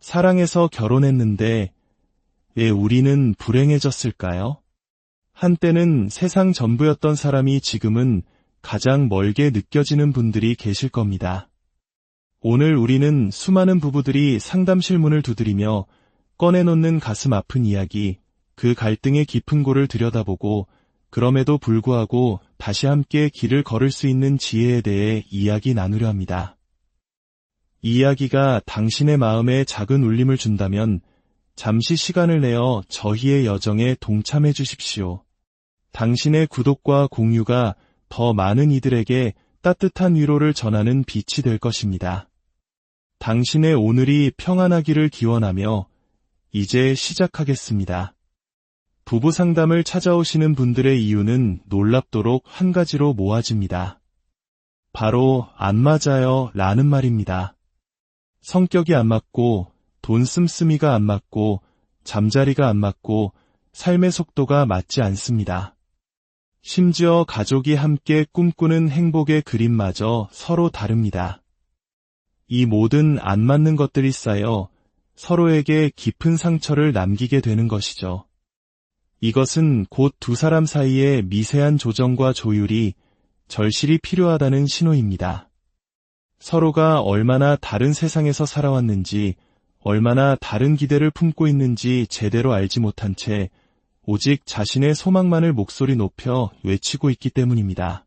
사랑해서 결혼했는데 왜 우리는 불행해졌을까요? 한때는 세상 전부였던 사람이 지금은 가장 멀게 느껴지는 분들이 계실 겁니다. 오늘 우리는 수많은 부부들이 상담실 문을 두드리며 꺼내놓는 가슴 아픈 이야기, 그 갈등의 깊은 골을 들여다보고 그럼에도 불구하고 다시 함께 길을 걸을 수 있는 지혜에 대해 이야기 나누려 합니다. 이 이야기가 당신의 마음에 작은 울림을 준다면 잠시 시간을 내어 저희의 여정에 동참해 주십시오. 당신의 구독과 공유가 더 많은 이들에게 따뜻한 위로를 전하는 빛이 될 것입니다. 당신의 오늘이 평안하기를 기원하며 이제 시작하겠습니다. 부부 상담을 찾아오시는 분들의 이유는 놀랍도록 한 가지로 모아집니다. 바로 안 맞아요 라는 말입니다. 성격이 안 맞고 돈 씀씀이가 안 맞고 잠자리가 안 맞고 삶의 속도가 맞지 않습니다. 심지어 가족이 함께 꿈꾸는 행복의 그림마저 서로 다릅니다. 이 모든 안 맞는 것들이 쌓여 서로에게 깊은 상처를 남기게 되는 것이죠. 이것은 곧 두 사람 사이의 미세한 조정과 조율이 절실히 필요하다는 신호입니다. 서로가 얼마나 다른 세상에서 살아왔는지, 얼마나 다른 기대를 품고 있는지 제대로 알지 못한 채 오직 자신의 소망만을 목소리 높여 외치고 있기 때문입니다.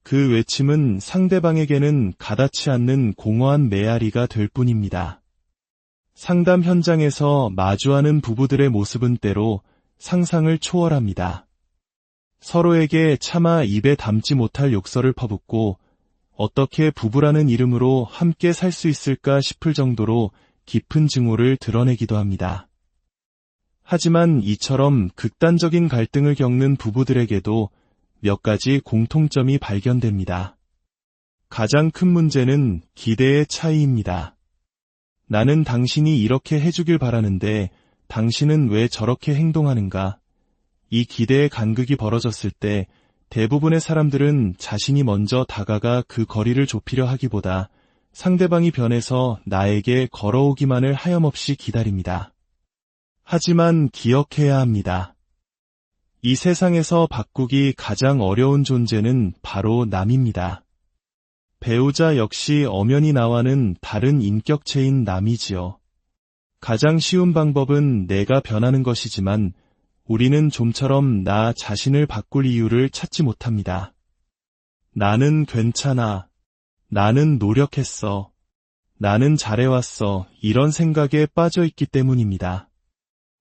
그 외침은 상대방에게는 가닿지 않는 공허한 메아리가 될 뿐입니다. 상담 현장에서 마주하는 부부들의 모습은 때로 상상을 초월합니다. 서로에게 차마 입에 담지 못할 욕설을 퍼붓고 어떻게 부부라는 이름으로 함께 살 수 있을까 싶을 정도로 깊은 증오를 드러내기도 합니다. 하지만 이처럼 극단적인 갈등을 겪는 부부들에게도 몇 가지 공통점이 발견됩니다. 가장 큰 문제는 기대의 차이입니다. 나는 당신이 이렇게 해주길 바라는데 당신은 왜 저렇게 행동하는가? 이 기대의 간극이 벌어졌을 때 대부분의 사람들은 자신이 먼저 다가가 그 거리를 좁히려 하기보다 상대방이 변해서 나에게 걸어오기만을 하염없이 기다립니다. 하지만 기억해야 합니다. 이 세상에서 바꾸기 가장 어려운 존재는 바로 남입니다. 배우자 역시 엄연히 나와는 다른 인격체인 남이지요. 가장 쉬운 방법은 내가 변하는 것이지만 우리는 좀처럼 나 자신을 바꿀 이유를 찾지 못합니다. 나는 괜찮아. 나는 노력했어. 나는 잘해왔어. 이런 생각에 빠져 있기 때문입니다.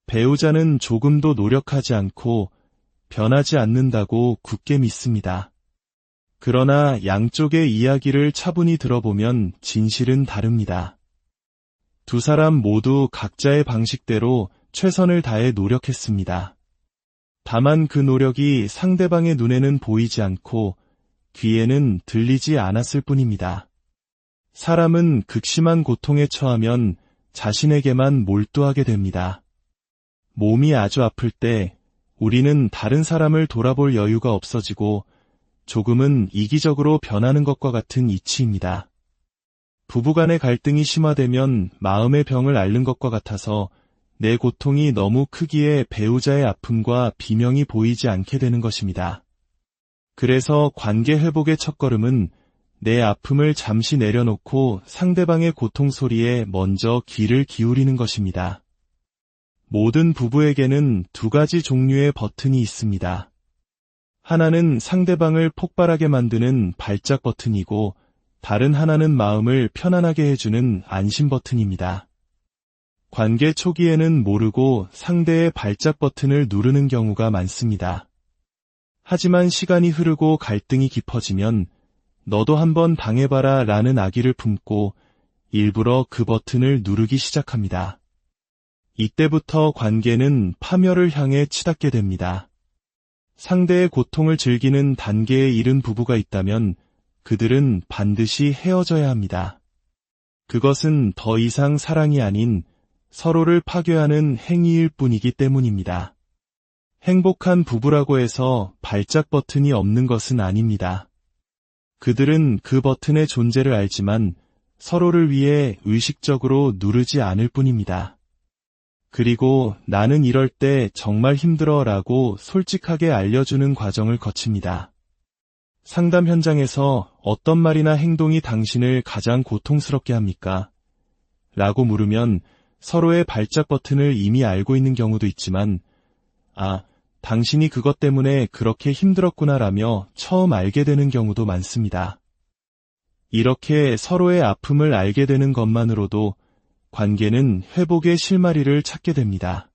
배우자는 조금도 노력하지 않고 변하지 않는다고 굳게 믿습니다. 그러나 양쪽의 이야기를 차분히 들어보면 진실은 다릅니다. 두 사람 모두 각자의 방식대로 최선을 다해 노력했습니다. 다만 그 노력이 상대방의 눈에는 보이지 않고 귀에는 들리지 않았을 뿐입니다. 사람은 극심한 고통에 처하면 자신에게만 몰두하게 됩니다. 몸이 아주 아플 때 우리는 다른 사람을 돌아볼 여유가 없어지고 조금은 이기적으로 변하는 것과 같은 이치입니다. 부부간의 갈등이 심화되면 마음의 병을 앓는 것과 같아서 내 고통이 너무 크기에 배우자의 아픔과 비명이 보이지 않게 되는 것입니다. 그래서 관계 회복의 첫걸음은 내 아픔을 잠시 내려놓고 상대방의 고통 소리에 먼저 귀를 기울이는 것입니다. 모든 부부에게는 두 가지 종류의 버튼이 있습니다. 하나는 상대방을 폭발하게 만드는 발작 버튼이고 다른 하나는 마음을 편안하게 해주는 안심 버튼입니다. 관계 초기에는 모르고 상대의 발작 버튼을 누르는 경우가 많습니다. 하지만 시간이 흐르고 갈등이 깊어지면 너도 한번 당해봐라 라는 아기를 품고 일부러 그 버튼을 누르기 시작합니다. 이때부터 관계는 파멸을 향해 치닫게 됩니다. 상대의 고통을 즐기는 단계에 이른 부부가 있다면 그들은 반드시 헤어져야 합니다. 그것은 더 이상 사랑이 아닌 서로를 파괴하는 행위일 뿐이기 때문입니다. 행복한 부부라고 해서 발작 버튼이 없는 것은 아닙니다. 그들은 그 버튼의 존재를 알지만 서로를 위해 의식적으로 누르지 않을 뿐입니다. 그리고 나는 이럴 때 정말 힘들어 라고 솔직하게 알려주는 과정을 거칩니다. 상담 현장에서 어떤 말이나 행동이 당신을 가장 고통스럽게 합니까? 라고 물으면 서로의 발작 버튼을 이미 알고 있는 경우도 있지만, 아, 당신이 그것 때문에 그렇게 힘들었구나 라며 처음 알게 되는 경우도 많습니다. 이렇게 서로의 아픔을 알게 되는 것만으로도 관계는 회복의 실마리를 찾게 됩니다.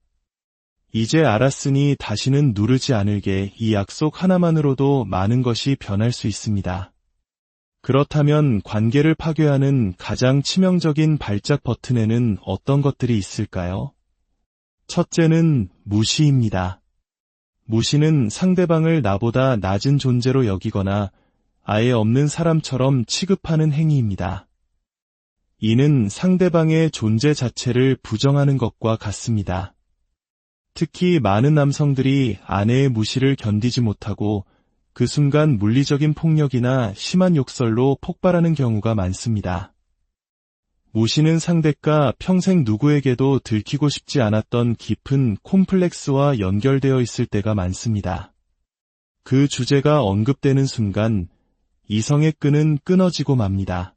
이제 알았으니 다시는 누르지 않을게, 이 약속 하나만으로도 많은 것이 변할 수 있습니다. 그렇다면 관계를 파괴하는 가장 치명적인 발작 버튼에는 어떤 것들이 있을까요? 첫째는 무시입니다. 무시는 상대방을 나보다 낮은 존재로 여기거나 아예 없는 사람처럼 취급하는 행위입니다. 이는 상대방의 존재 자체를 부정하는 것과 같습니다. 특히 많은 남성들이 아내의 무시를 견디지 못하고 그 순간 물리적인 폭력이나 심한 욕설로 폭발하는 경우가 많습니다. 무시는 상대가 평생 누구에게도 들키고 싶지 않았던 깊은 콤플렉스와 연결되어 있을 때가 많습니다. 그 주제가 언급되는 순간 이성의 끈은 끊어지고 맙니다.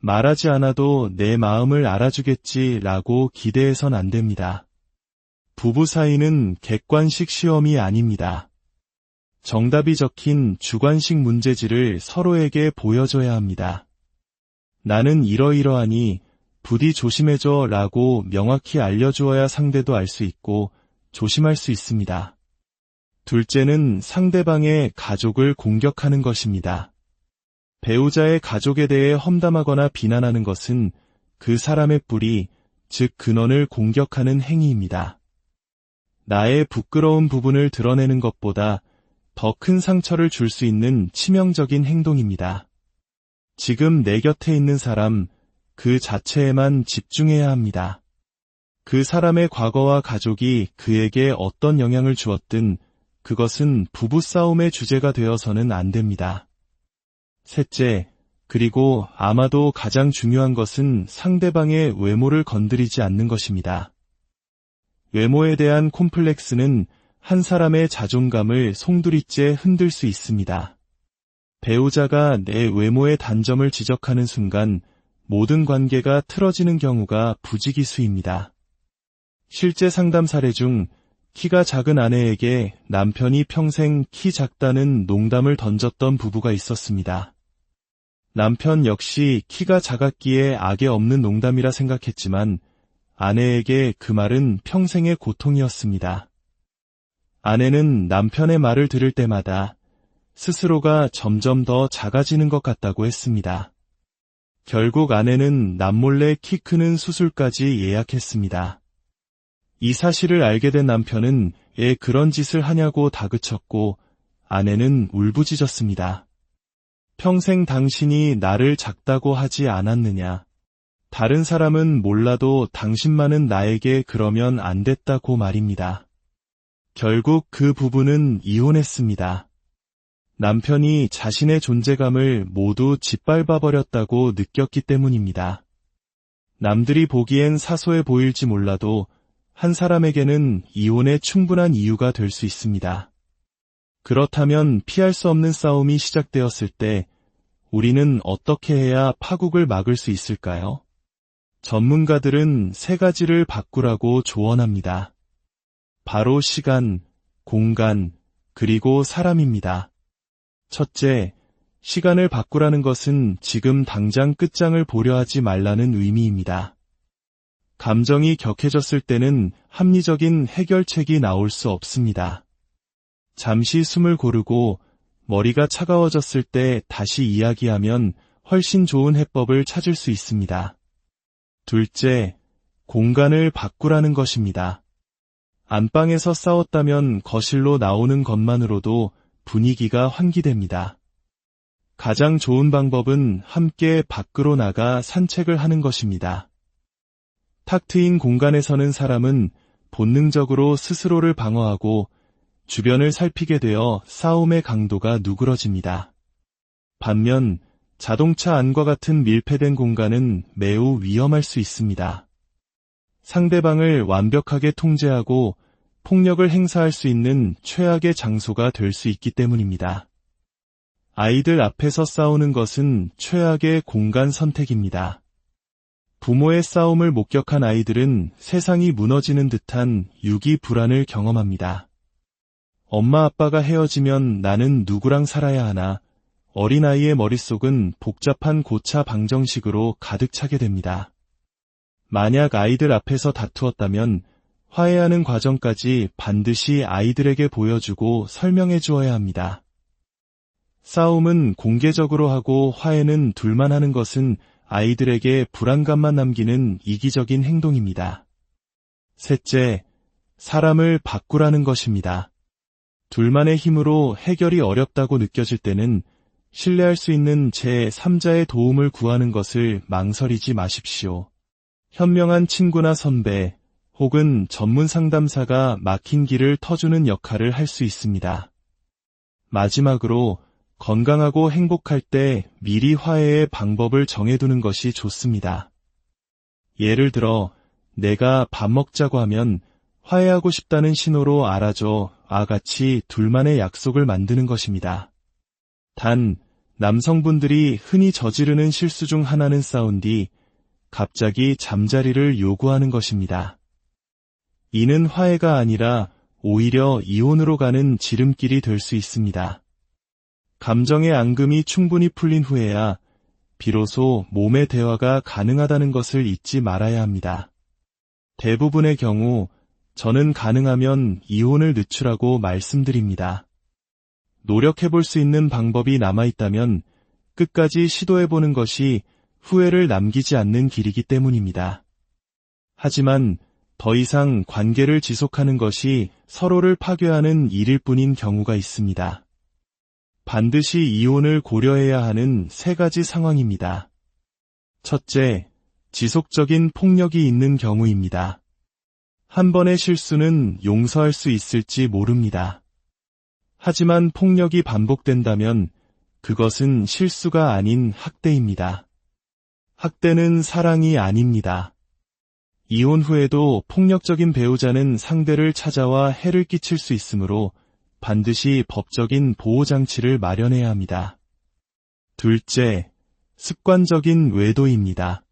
말하지 않아도 내 마음을 알아주겠지라고 기대해선 안 됩니다. 부부 사이는 객관식 시험이 아닙니다. 정답이 적힌 주관식 문제지를 서로에게 보여줘야 합니다. 나는 이러이러하니 부디 조심해줘 라고 명확히 알려주어야 상대도 알 수 있고 조심할 수 있습니다. 둘째는 상대방의 가족을 공격하는 것입니다. 배우자의 가족에 대해 험담하거나 비난하는 것은 그 사람의 뿌리, 즉 근원을 공격하는 행위입니다. 나의 부끄러운 부분을 드러내는 것보다 더 큰 상처를 줄 수 있는 치명적인 행동입니다. 지금 내 곁에 있는 사람, 그 자체에만 집중해야 합니다. 그 사람의 과거와 가족이 그에게 어떤 영향을 주었든 그것은 부부싸움의 주제가 되어서는 안 됩니다. 셋째, 그리고 아마도 가장 중요한 것은 상대방의 외모를 건드리지 않는 것입니다. 외모에 대한 콤플렉스는 한 사람의 자존감을 송두리째 흔들 수 있습니다. 배우자가 내 외모의 단점을 지적하는 순간 모든 관계가 틀어지는 경우가 부지기수입니다. 실제 상담 사례 중 키가 작은 아내에게 남편이 평생 키 작다는 농담을 던졌던 부부가 있었습니다. 남편 역시 키가 작았기에 악에 없는 농담이라 생각했지만 아내에게 그 말은 평생의 고통이었습니다. 아내는 남편의 말을 들을 때마다 스스로가 점점 더 작아지는 것 같다고 했습니다. 결국 아내는 남몰래 키 크는 수술까지 예약했습니다. 이 사실을 알게 된 남편은 애 그런 짓을 하냐고 다그쳤고 아내는 울부짖었습니다. 평생 당신이 나를 작다고 하지 않았느냐. 다른 사람은 몰라도 당신만은 나에게 그러면 안 됐다고 말입니다. 결국 그 부부는 이혼했습니다. 남편이 자신의 존재감을 모두 짓밟아버렸다고 느꼈기 때문입니다. 남들이 보기엔 사소해 보일지 몰라도 한 사람에게는 이혼의 충분한 이유가 될 수 있습니다. 그렇다면 피할 수 없는 싸움이 시작되었을 때 우리는 어떻게 해야 파국을 막을 수 있을까요? 전문가들은 세 가지를 바꾸라고 조언합니다. 바로 시간, 공간, 그리고 사람입니다. 첫째, 시간을 바꾸라는 것은 지금 당장 끝장을 보려 하지 말라는 의미입니다. 감정이 격해졌을 때는 합리적인 해결책이 나올 수 없습니다. 잠시 숨을 고르고 머리가 차가워졌을 때 다시 이야기하면 훨씬 좋은 해법을 찾을 수 있습니다. 둘째, 공간을 바꾸라는 것입니다. 안방에서 싸웠다면 거실로 나오는 것만으로도 분위기가 환기됩니다. 가장 좋은 방법은 함께 밖으로 나가 산책을 하는 것입니다. 탁 트인 공간에 서는 사람은 본능적으로 스스로를 방어하고 주변을 살피게 되어 싸움의 강도가 누그러집니다. 반면 자동차 안과 같은 밀폐된 공간은 매우 위험할 수 있습니다. 상대방을 완벽하게 통제하고 폭력을 행사할 수 있는 최악의 장소가 될 수 있기 때문입니다. 아이들 앞에서 싸우는 것은 최악의 공간 선택입니다. 부모의 싸움을 목격한 아이들은 세상이 무너지는 듯한 유기 불안을 경험합니다. 엄마 아빠가 헤어지면 나는 누구랑 살아야 하나? 어린아이의 머릿속은 복잡한 고차 방정식으로 가득 차게 됩니다. 만약 아이들 앞에서 다투었다면 화해하는 과정까지 반드시 아이들에게 보여주고 설명해 주어야 합니다. 싸움은 공개적으로 하고 화해는 둘만 하는 것은 아이들에게 불안감만 남기는 이기적인 행동입니다. 셋째, 사람을 바꾸라는 것입니다. 둘만의 힘으로 해결이 어렵다고 느껴질 때는 신뢰할 수 있는 제3자의 도움을 구하는 것을 망설이지 마십시오. 현명한 친구나 선배 혹은 전문 상담사가 막힌 길을 터주는 역할을 할 수 있습니다. 마지막으로 건강하고 행복할 때 미리 화해의 방법을 정해두는 것이 좋습니다. 예를 들어 내가 밥 먹자고 하면 화해하고 싶다는 신호로 알아줘 같이 둘만의 약속을 만드는 것입니다. 단, 남성분들이 흔히 저지르는 실수 중 하나는 싸운 뒤 갑자기 잠자리를 요구하는 것입니다. 이는 화해가 아니라 오히려 이혼으로 가는 지름길이 될 수 있습니다. 감정의 앙금이 충분히 풀린 후에야 비로소 몸의 대화가 가능하다는 것을 잊지 말아야 합니다. 대부분의 경우 저는 가능하면 이혼을 늦추라고 말씀드립니다. 노력해볼 수 있는 방법이 남아있다면 끝까지 시도해보는 것이 후회를 남기지 않는 길이기 때문입니다. 하지만 더 이상 관계를 지속하는 것이 서로를 파괴하는 일일 뿐인 경우가 있습니다. 반드시 이혼을 고려해야 하는 세 가지 상황입니다. 첫째, 지속적인 폭력이 있는 경우입니다. 한 번의 실수는 용서할 수 있을지 모릅니다. 하지만 폭력이 반복된다면 그것은 실수가 아닌 학대입니다. 학대는 사랑이 아닙니다. 이혼 후에도 폭력적인 배우자는 상대를 찾아와 해를 끼칠 수 있으므로 반드시 법적인 보호장치를 마련해야 합니다. 둘째, 습관적인 외도입니다.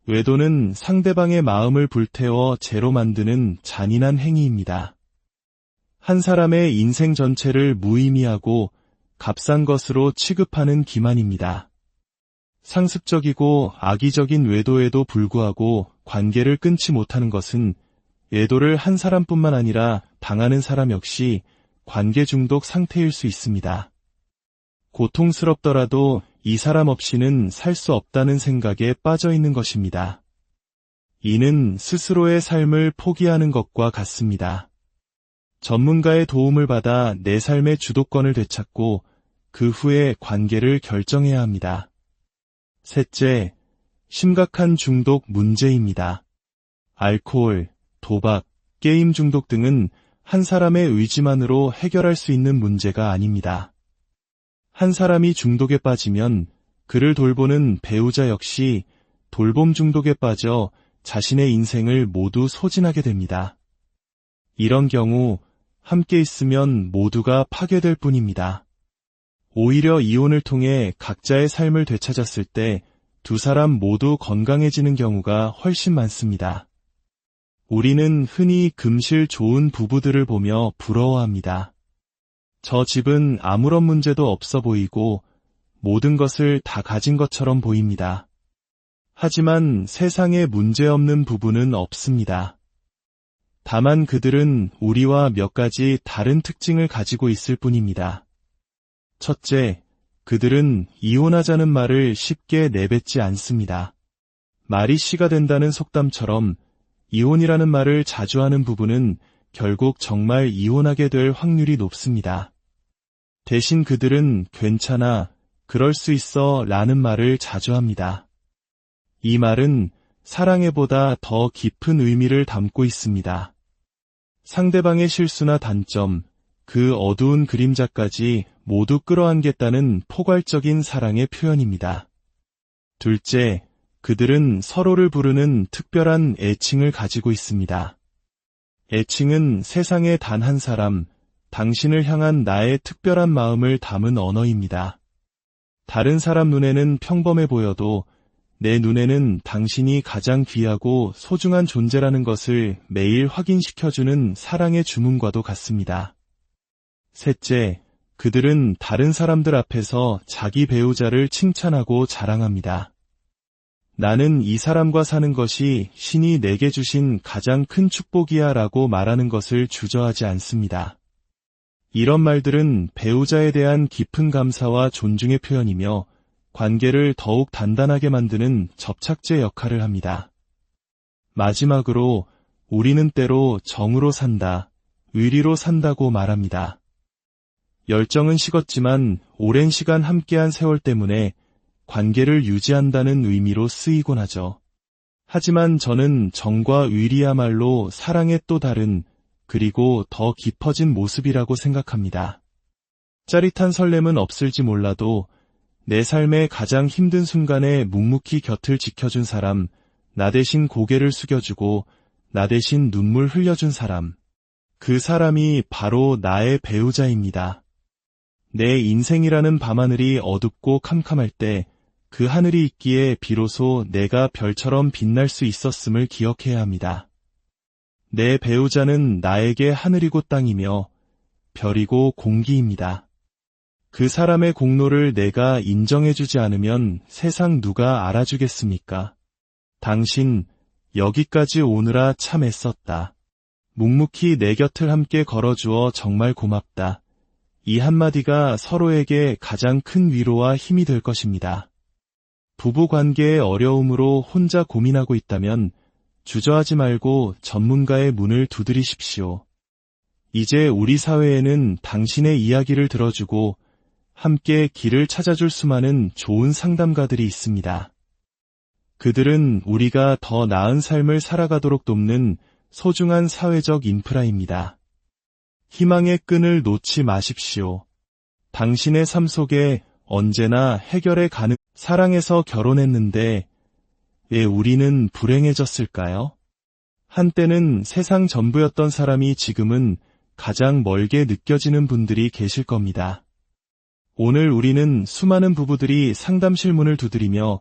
외도는 상대방의 마음을 불태워 죄로 만드는 잔인한 행위입니다. 한 사람의 인생 전체를 무의미하고 값싼 것으로 취급하는 기만입니다. 상습적이고 악의적인 외도에도 불구하고 관계를 끊지 못하는 것은 외도를 한 사람뿐만 아니라 당하는 사람 역시 관계 중독 상태일 수 있습니다. 고통스럽더라도 이 사람 없이는 살 수 없다는 생각에 빠져 있는 것입니다. 이는 스스로의 삶을 포기하는 것과 같습니다. 전문가의 도움을 받아 내 삶의 주도권을 되찾고 그 후에 관계를 결정해야 합니다. 셋째, 심각한 중독 문제입니다. 알코올, 도박, 게임 중독 등은 한 사람의 의지만으로 해결할 수 있는 문제가 아닙니다. 한 사람이 중독에 빠지면 그를 돌보는 배우자 역시 돌봄 중독에 빠져 자신의 인생을 모두 소진하게 됩니다. 이런 경우 함께 있으면 모두가 파괴될 뿐입니다. 오히려 이혼을 통해 각자의 삶을 되찾았을 때 두 사람 모두 건강해지는 경우가 훨씬 많습니다. 우리는 흔히 금실 좋은 부부들을 보며 부러워합니다. 저 집은 아무런 문제도 없어 보이고 모든 것을 다 가진 것처럼 보입니다. 하지만 세상에 문제없는 부부는 없습니다. 다만 그들은 우리와 몇 가지 다른 특징을 가지고 있을 뿐입니다. 첫째, 그들은 이혼하자는 말을 쉽게 내뱉지 않습니다. 말이 씨가 된다는 속담처럼 이혼이라는 말을 자주 하는 부부는 결국 정말 이혼하게 될 확률이 높습니다. 대신 그들은 괜찮아, 그럴 수 있어 라는 말을 자주 합니다. 이 말은 사랑해보다 더 깊은 의미를 담고 있습니다. 상대방의 실수나 단점, 그 어두운 그림자까지 모두 끌어안겠다는 포괄적인 사랑의 표현입니다. 둘째, 그들은 서로를 부르는 특별한 애칭을 가지고 있습니다. 애칭은 세상에 단 한 사람, 당신을 향한 나의 특별한 마음을 담은 언어입니다. 다른 사람 눈에는 평범해 보여도 내 눈에는 당신이 가장 귀하고 소중한 존재라는 것을 매일 확인시켜주는 사랑의 주문과도 같습니다. 셋째, 그들은 다른 사람들 앞에서 자기 배우자를 칭찬하고 자랑합니다. 나는 이 사람과 사는 것이 신이 내게 주신 가장 큰 축복이야 라고 말하는 것을 주저하지 않습니다. 이런 말들은 배우자에 대한 깊은 감사와 존중의 표현이며 관계를 더욱 단단하게 만드는 접착제 역할을 합니다. 마지막으로 우리는 때로 정으로 산다, 의리로 산다고 말합니다. 열정은 식었지만 오랜 시간 함께한 세월 때문에 관계를 유지한다는 의미로 쓰이곤 하죠. 하지만 저는 정과 의리야말로 사랑의 또 다른 그리고 더 깊어진 모습이라고 생각합니다. 짜릿한 설렘은 없을지 몰라도 내 삶의 가장 힘든 순간에 묵묵히 곁을 지켜준 사람, 나 대신 고개를 숙여주고 나 대신 눈물 흘려준 사람, 그 사람이 바로 나의 배우자입니다. 내 인생이라는 밤하늘이 어둡고 캄캄할 때 그 하늘이 있기에 비로소 내가 별처럼 빛날 수 있었음을 기억해야 합니다. 내 배우자는 나에게 하늘이고 땅이며 별이고 공기입니다. 그 사람의 공로를 내가 인정해주지 않으면 세상 누가 알아주겠습니까? 당신, 여기까지 오느라 참 애썼다. 묵묵히 내 곁을 함께 걸어주어 정말 고맙다. 이 한마디가 서로에게 가장 큰 위로와 힘이 될 것입니다. 부부관계의 어려움으로 혼자 고민하고 있다면 주저하지 말고 전문가의 문을 두드리십시오. 이제 우리 사회에는 당신의 이야기를 들어주고 함께 길을 찾아줄 수많은 좋은 상담가들이 있습니다. 그들은 우리가 더 나은 삶을 살아가도록 돕는 소중한 사회적 인프라입니다. 희망의 끈을 놓지 마십시오. 당신의 삶 속에 언제나 해결해 가는 사랑해서 결혼했는데 왜 우리는 불행해졌을까요? 한때는 세상 전부였던 사람이 지금은 가장 멀게 느껴지는 분들이 계실 겁니다. 오늘 우리는 수많은 부부들이 상담실 문을 두드리며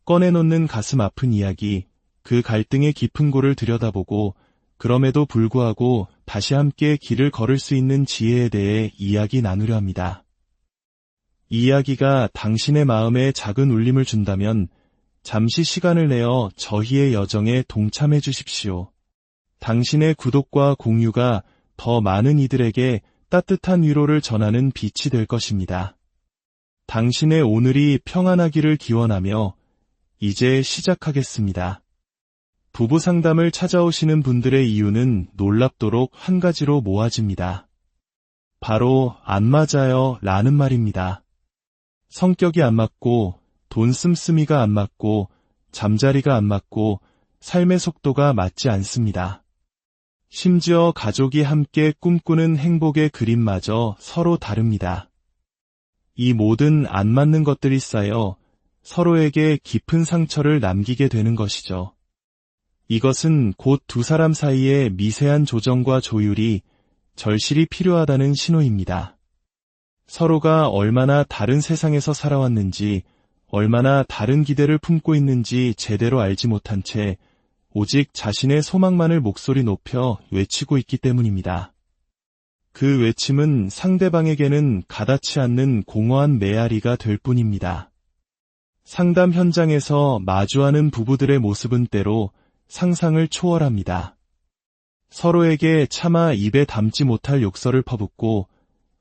꺼내놓는 가슴 아픈 이야기, 그 갈등의 깊은 골을 들여다보고 그럼에도 불구하고 다시 함께 길을 걸을 수 있는 지혜에 대해 이야기 나누려 합니다. 이 이야기가 당신의 마음에 작은 울림을 준다면 잠시 시간을 내어 저희의 여정에 동참해 주십시오. 당신의 구독과 공유가 더 많은 이들에게 따뜻한 위로를 전하는 빛이 될 것입니다. 당신의 오늘이 평안하기를 기원하며 이제 시작하겠습니다. 부부 상담을 찾아오시는 분들의 이유는 놀랍도록 한 가지로 모아집니다. 바로 안 맞아요 라는 말입니다. 성격이 안 맞고 돈 씀씀이가 안 맞고 잠자리가 안 맞고 삶의 속도가 맞지 않습니다. 심지어 가족이 함께 꿈꾸는 행복의 그림마저 서로 다릅니다. 이 모든 안 맞는 것들이 쌓여 서로에게 깊은 상처를 남기게 되는 것이죠. 이것은 곧 두 사람 사이의 미세한 조정과 조율이 절실히 필요하다는 신호입니다. 서로가 얼마나 다른 세상에서 살아왔는지, 얼마나 다른 기대를 품고 있는지 제대로 알지 못한 채 오직 자신의 소망만을 목소리 높여 외치고 있기 때문입니다. 그 외침은 상대방에게는 가닿지 않는 공허한 메아리가 될 뿐입니다. 상담 현장에서 마주하는 부부들의 모습은 때로 상상을 초월합니다. 서로에게 차마 입에 담지 못할 욕설을 퍼붓고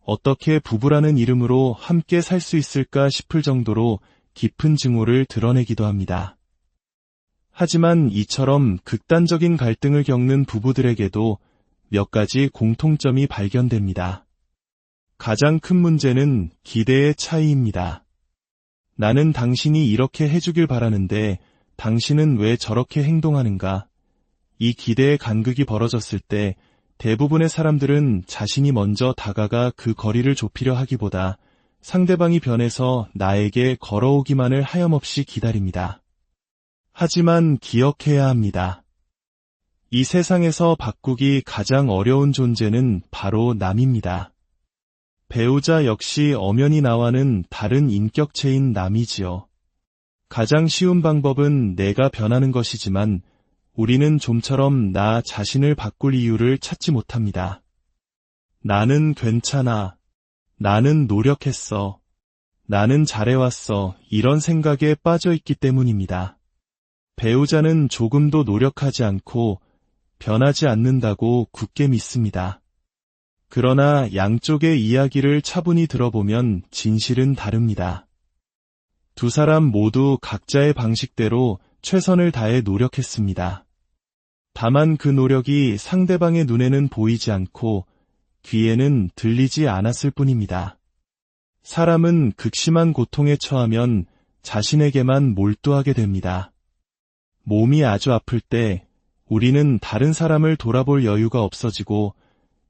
어떻게 부부라는 이름으로 함께 살 수 있을까 싶을 정도로 깊은 증오를 드러내기도 합니다. 하지만 이처럼 극단적인 갈등을 겪는 부부들에게도 몇 가지 공통점이 발견됩니다. 가장 큰 문제는 기대의 차이입니다. 나는 당신이 이렇게 해주길 바라는데 당신은 왜 저렇게 행동하는가? 이 기대의 간극이 벌어졌을 때 대부분의 사람들은 자신이 먼저 다가가 그 거리를 좁히려 하기보다 상대방이 변해서 나에게 걸어오기만을 하염없이 기다립니다. 하지만 기억해야 합니다. 이 세상에서 바꾸기 가장 어려운 존재는 바로 남입니다. 배우자 역시 엄연히 나와는 다른 인격체인 남이지요. 가장 쉬운 방법은 내가 변하는 것이지만 우리는 좀처럼 나 자신을 바꿀 이유를 찾지 못합니다. 나는 괜찮아. 나는 노력했어. 나는 잘해왔어. 이런 생각에 빠져 있기 때문입니다. 배우자는 조금도 노력하지 않고 변하지 않는다고 굳게 믿습니다. 그러나 양쪽의 이야기를 차분히 들어보면 진실은 다릅니다. 두 사람 모두 각자의 방식대로 최선을 다해 노력했습니다. 다만 그 노력이 상대방의 눈에는 보이지 않고 귀에는 들리지 않았을 뿐입니다. 사람은 극심한 고통에 처하면 자신에게만 몰두하게 됩니다. 몸이 아주 아플 때 우리는 다른 사람을 돌아볼 여유가 없어지고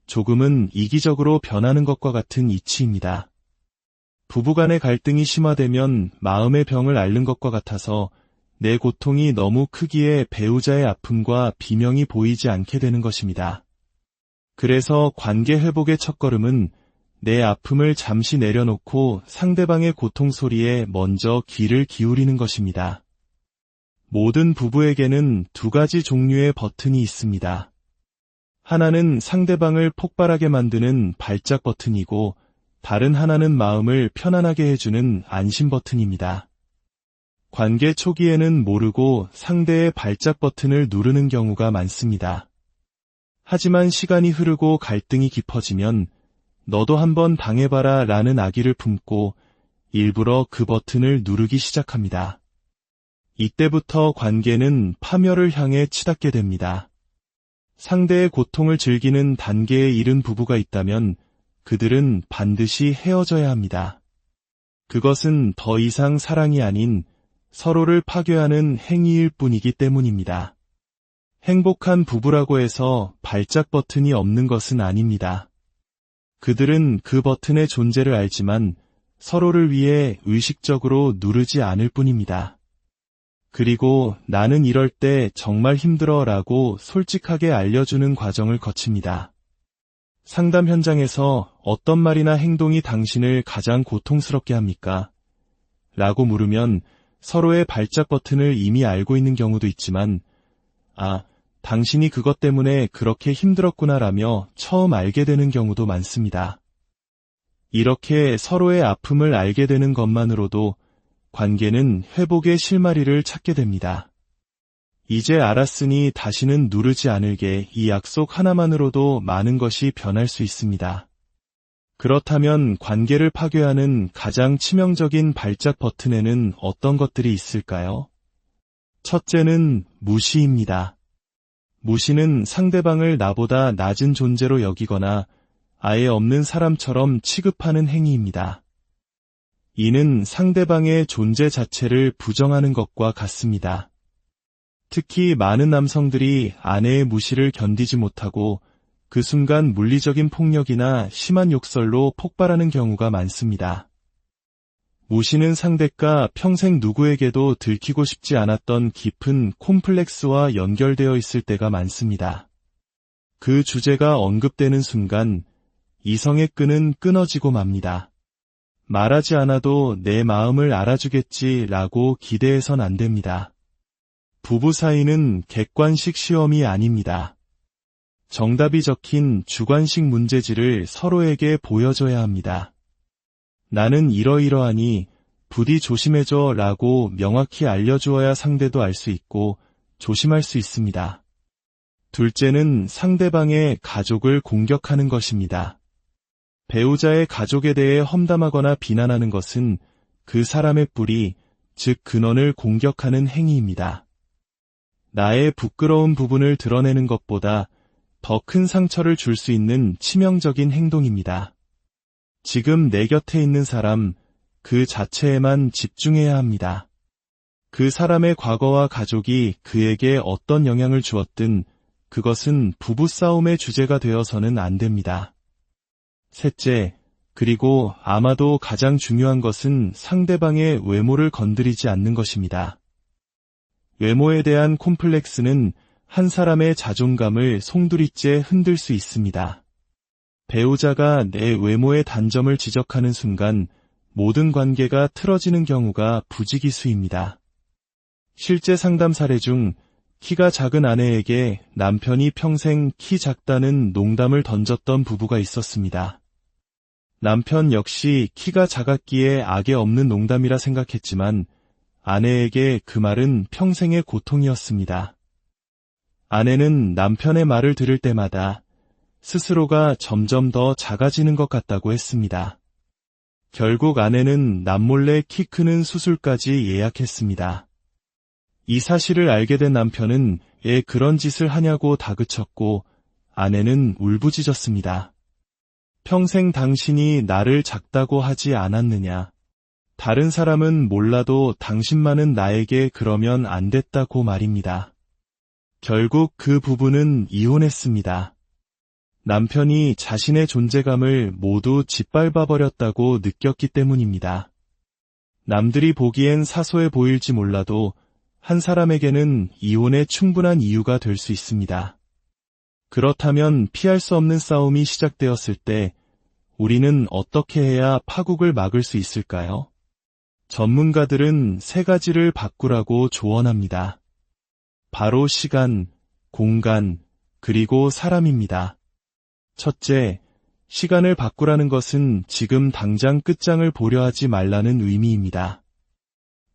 조금은 이기적으로 변하는 것과 같은 이치입니다. 부부간의 갈등이 심화되면 마음의 병을 앓는 것과 같아서 내 고통이 너무 크기에 배우자의 아픔과 비명이 보이지 않게 되는 것입니다. 그래서 관계 회복의 첫걸음은 내 아픔을 잠시 내려놓고 상대방의 고통 소리에 먼저 귀를 기울이는 것입니다. 모든 부부에게는 두 가지 종류의 버튼이 있습니다. 하나는 상대방을 폭발하게 만드는 발작 버튼이고 다른 하나는 마음을 편안하게 해주는 안심 버튼입니다. 관계 초기에는 모르고 상대의 발작 버튼을 누르는 경우가 많습니다. 하지만 시간이 흐르고 갈등이 깊어지면 너도 한번 당해봐라 라는 아기를 품고 일부러 그 버튼을 누르기 시작합니다. 이때부터 관계는 파멸을 향해 치닫게 됩니다. 상대의 고통을 즐기는 단계에 이른 부부가 있다면 그들은 반드시 헤어져야 합니다. 그것은 더 이상 사랑이 아닌 서로를 파괴하는 행위일 뿐이기 때문입니다. 행복한 부부라고 해서 발작 버튼이 없는 것은 아닙니다. 그들은 그 버튼의 존재를 알지만 서로를 위해 의식적으로 누르지 않을 뿐입니다. 그리고 나는 이럴 때 정말 힘들어 라고 솔직하게 알려주는 과정을 거칩니다. 상담 현장에서 어떤 말이나 행동이 당신을 가장 고통스럽게 합니까? 라고 물으면 서로의 발작 버튼을 이미 알고 있는 경우도 있지만 당신이 그것 때문에 그렇게 힘들었구나 라며 처음 알게 되는 경우도 많습니다. 이렇게 서로의 아픔을 알게 되는 것만으로도 관계는 회복의 실마리를 찾게 됩니다. 이제 알았으니 다시는 누르지 않을게 이 약속 하나만으로도 많은 것이 변할 수 있습니다. 그렇다면 관계를 파괴하는 가장 치명적인 발작 버튼에는 어떤 것들이 있을까요? 첫째는 무시입니다. 무시는 상대방을 나보다 낮은 존재로 여기거나 아예 없는 사람처럼 취급하는 행위입니다. 이는 상대방의 존재 자체를 부정하는 것과 같습니다. 특히 많은 남성들이 아내의 무시를 견디지 못하고 그 순간 물리적인 폭력이나 심한 욕설로 폭발하는 경우가 많습니다. 무시는 상대가 평생 누구에게도 들키고 싶지 않았던 깊은 콤플렉스와 연결되어 있을 때가 많습니다. 그 주제가 언급되는 순간 이성의 끈은 끊어지고 맙니다. 말하지 않아도 내 마음을 알아주겠지라고 기대해선 안 됩니다. 부부 사이는 객관식 시험이 아닙니다. 정답이 적힌 주관식 문제지를 서로에게 보여줘야 합니다. 나는 이러이러하니 부디 조심해줘 라고 명확히 알려주어야 상대도 알 수 있고 조심할 수 있습니다. 둘째는 상대방의 가족을 공격하는 것입니다. 배우자의 가족에 대해 험담하거나 비난하는 것은 그 사람의 뿌리, 즉 근원을 공격하는 행위입니다. 나의 부끄러운 부분을 드러내는 것보다 더 큰 상처를 줄 수 있는 치명적인 행동입니다. 지금 내 곁에 있는 사람, 그 자체에만 집중해야 합니다. 그 사람의 과거와 가족이 그에게 어떤 영향을 주었든 그것은 부부싸움의 주제가 되어서는 안 됩니다. 셋째, 그리고 아마도 가장 중요한 것은 상대방의 외모를 건드리지 않는 것입니다. 외모에 대한 콤플렉스는 한 사람의 자존감을 송두리째 흔들 수 있습니다. 배우자가 내 외모의 단점을 지적하는 순간 모든 관계가 틀어지는 경우가 부지기수입니다. 실제 상담 사례 중 키가 작은 아내에게 남편이 평생 키 작다는 농담을 던졌던 부부가 있었습니다. 남편 역시 키가 작았기에 악에 없는 농담이라 생각했지만 아내에게 그 말은 평생의 고통이었습니다. 아내는 남편의 말을 들을 때마다 스스로가 점점 더 작아지는 것 같다고 했습니다. 결국 아내는 남몰래 키 크는 수술까지 예약했습니다. 이 사실을 알게 된 남편은 왜 그런 짓을 하냐고 다그쳤고 아내는 울부짖었습니다. 평생 당신이 나를 작다고 하지 않았느냐. 다른 사람은 몰라도 당신만은 나에게 그러면 안 됐다고 말입니다. 결국 그 부부는 이혼했습니다. 남편이 자신의 존재감을 모두 짓밟아버렸다고 느꼈기 때문입니다. 남들이 보기엔 사소해 보일지 몰라도 한 사람에게는 이혼의 충분한 이유가 될 수 있습니다. 그렇다면 피할 수 없는 싸움이 시작되었을 때 우리는 어떻게 해야 파국을 막을 수 있을까요? 전문가들은 세 가지를 바꾸라고 조언합니다. 바로 시간, 공간, 그리고 사람입니다. 첫째, 시간을 바꾸라는 것은 지금 당장 끝장을 보려 하지 말라는 의미입니다.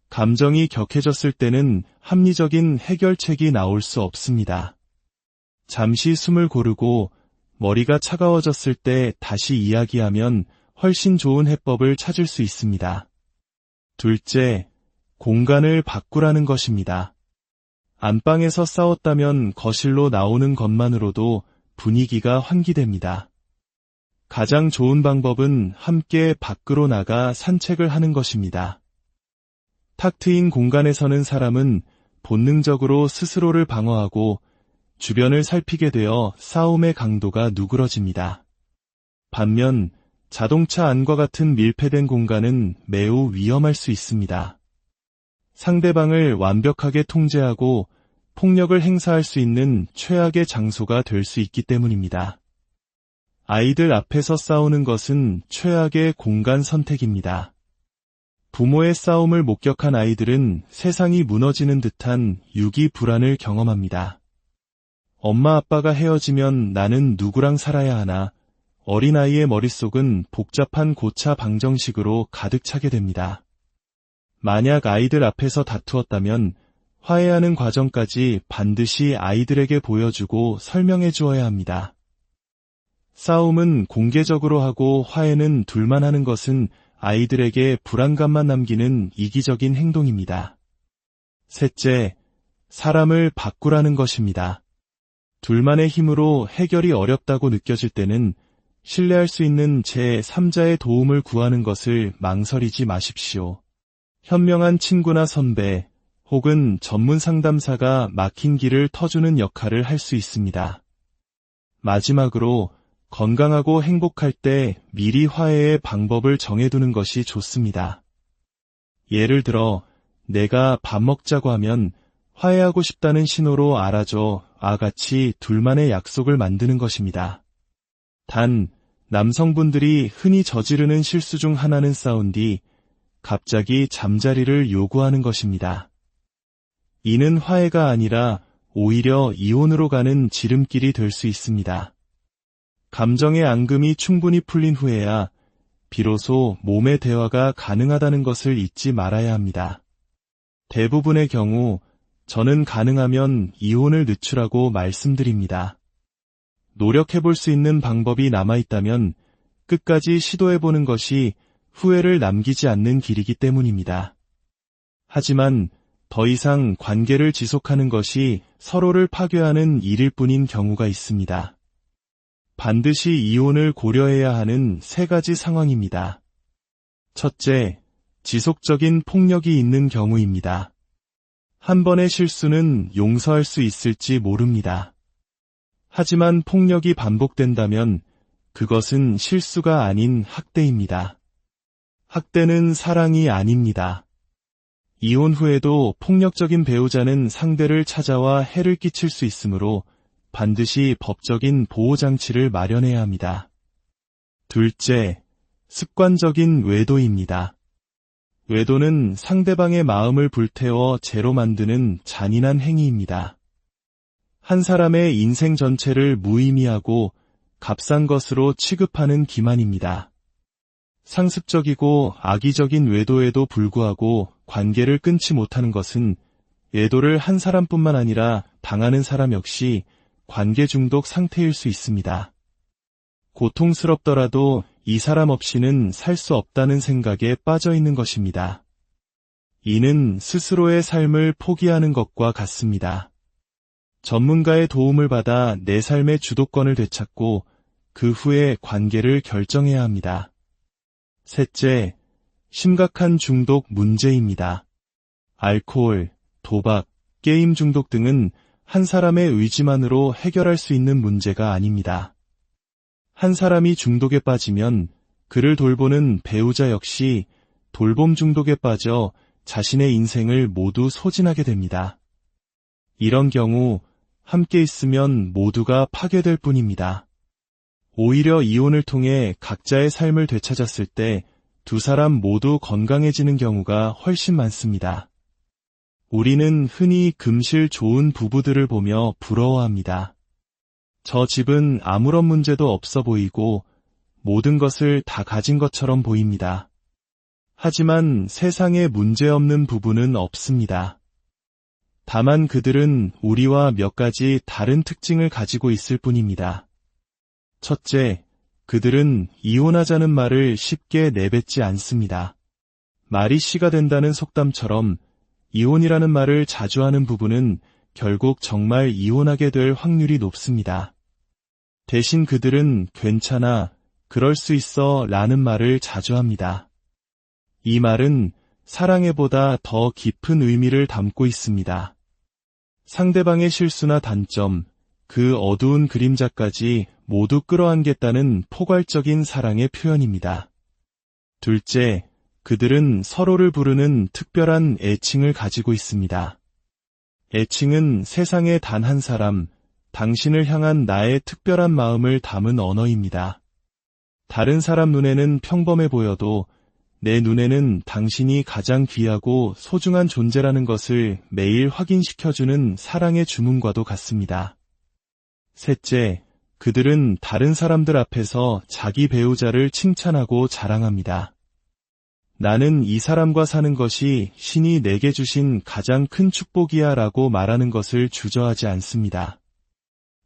감정이 격해졌을 때는 합리적인 해결책이 나올 수 없습니다. 잠시 숨을 고르고 머리가 차가워졌을 때 다시 이야기하면 훨씬 좋은 해법을 찾을 수 있습니다. 둘째, 공간을 바꾸라는 것입니다. 안방에서 싸웠다면 거실로 나오는 것만으로도 분위기가 환기됩니다. 가장 좋은 방법은 함께 밖으로 나가 산책을 하는 것입니다. 탁 트인 공간에 서는 사람은 본능적으로 스스로를 방어하고 주변을 살피게 되어 싸움의 강도가 누그러집니다. 반면 자동차 안과 같은 밀폐된 공간은 매우 위험할 수 있습니다. 상대방을 완벽하게 통제하고 폭력을 행사할 수 있는 최악의 장소가 될 수 있기 때문입니다. 아이들 앞에서 싸우는 것은 최악의 공간 선택입니다. 부모의 싸움을 목격한 아이들은 세상이 무너지는 듯한 유기 불안을 경험합니다. 엄마 아빠가 헤어지면 나는 누구랑 살아야 하나, 어린아이의 머릿속은 복잡한 고차 방정식으로 가득 차게 됩니다. 만약 아이들 앞에서 다투었다면 화해하는 과정까지 반드시 아이들에게 보여주고 설명해 주어야 합니다. 싸움은 공개적으로 하고 화해는 둘만 하는 것은 아이들에게 불안감만 남기는 이기적인 행동입니다. 셋째, 사람을 바꾸라는 것입니다. 둘만의 힘으로 해결이 어렵다고 느껴질 때는 신뢰할 수 있는 제3자의 도움을 구하는 것을 망설이지 마십시오. 현명한 친구나 선배 혹은 전문 상담사가 막힌 길을 터주는 역할을 할 수 있습니다. 마지막으로 건강하고 행복할 때 미리 화해의 방법을 정해두는 것이 좋습니다. 예를 들어 내가 밥 먹자고 하면 화해하고 싶다는 신호로 알아줘 같이 둘만의 약속을 만드는 것입니다. 단, 남성분들이 흔히 저지르는 실수 중 하나는 싸운 뒤 갑자기 잠자리를 요구하는 것입니다. 이는 화해가 아니라 오히려 이혼으로 가는 지름길이 될 수 있습니다. 감정의 앙금이 충분히 풀린 후에야 비로소 몸의 대화가 가능하다는 것을 잊지 말아야 합니다. 대부분의 경우 저는 가능하면 이혼을 늦추라고 말씀드립니다. 노력해볼 수 있는 방법이 남아있다면 끝까지 시도해보는 것이 후회를 남기지 않는 길이기 때문입니다. 하지만 더 이상 관계를 지속하는 것이 서로를 파괴하는 일일 뿐인 경우가 있습니다. 반드시 이혼을 고려해야 하는 세 가지 상황입니다. 첫째, 지속적인 폭력이 있는 경우입니다. 한 번의 실수는 용서할 수 있을지 모릅니다. 하지만 폭력이 반복된다면 그것은 실수가 아닌 학대입니다. 학대는 사랑이 아닙니다. 이혼 후에도 폭력적인 배우자는 상대를 찾아와 해를 끼칠 수 있으므로 반드시 법적인 보호장치를 마련해야 합니다. 둘째, 습관적인 외도입니다. 외도는 상대방의 마음을 불태워 죄로 만드는 잔인한 행위입니다. 한 사람의 인생 전체를 무의미하고 값싼 것으로 취급하는 기만입니다. 상습적이고 악의적인 외도에도 불구하고 관계를 끊지 못하는 것은 외도를 한 사람뿐만 아니라 당하는 사람 역시 관계 중독 상태일 수 있습니다. 고통스럽더라도 이 사람 없이는 살 수 없다는 생각에 빠져 있는 것입니다. 이는 스스로의 삶을 포기하는 것과 같습니다. 전문가의 도움을 받아 내 삶의 주도권을 되찾고 그 후에 관계를 결정해야 합니다. 셋째, 심각한 중독 문제입니다. 알코올, 도박, 게임 중독 등은 한 사람의 의지만으로 해결할 수 있는 문제가 아닙니다. 한 사람이 중독에 빠지면 그를 돌보는 배우자 역시 돌봄 중독에 빠져 자신의 인생을 모두 소진하게 됩니다. 이런 경우 함께 있으면 모두가 파괴될 뿐입니다. 오히려 이혼을 통해 각자의 삶을 되찾았을 때 두 사람 모두 건강해지는 경우가 훨씬 많습니다. 우리는 흔히 금실 좋은 부부들을 보며 부러워합니다. 저 집은 아무런 문제도 없어 보이고 모든 것을 다 가진 것처럼 보입니다. 하지만 세상에 문제없는 부부는 없습니다. 다만 그들은 우리와 몇 가지 다른 특징을 가지고 있을 뿐입니다. 첫째, 그들은 이혼하자는 말을 쉽게 내뱉지 않습니다. 말이 씨가 된다는 속담처럼 이혼이라는 말을 자주 하는 부부는 결국 정말 이혼하게 될 확률이 높습니다. 대신 그들은 괜찮아, 그럴 수 있어 라는 말을 자주 합니다. 이 말은 사랑해보다 더 깊은 의미를 담고 있습니다. 상대방의 실수나 단점, 그 어두운 그림자까지 모두 끌어안겠다는 포괄적인 사랑의 표현입니다. 둘째, 그들은 서로를 부르는 특별한 애칭을 가지고 있습니다. 애칭은 세상에 단 한 사람, 당신을 향한 나의 특별한 마음을 담은 언어입니다. 다른 사람 눈에는 평범해 보여도 내 눈에는 당신이 가장 귀하고 소중한 존재라는 것을 매일 확인시켜주는 사랑의 주문과도 같습니다. 셋째, 그들은 다른 사람들 앞에서 자기 배우자를 칭찬하고 자랑합니다. 나는 이 사람과 사는 것이 신이 내게 주신 가장 큰 축복이야 라고 말하는 것을 주저하지 않습니다.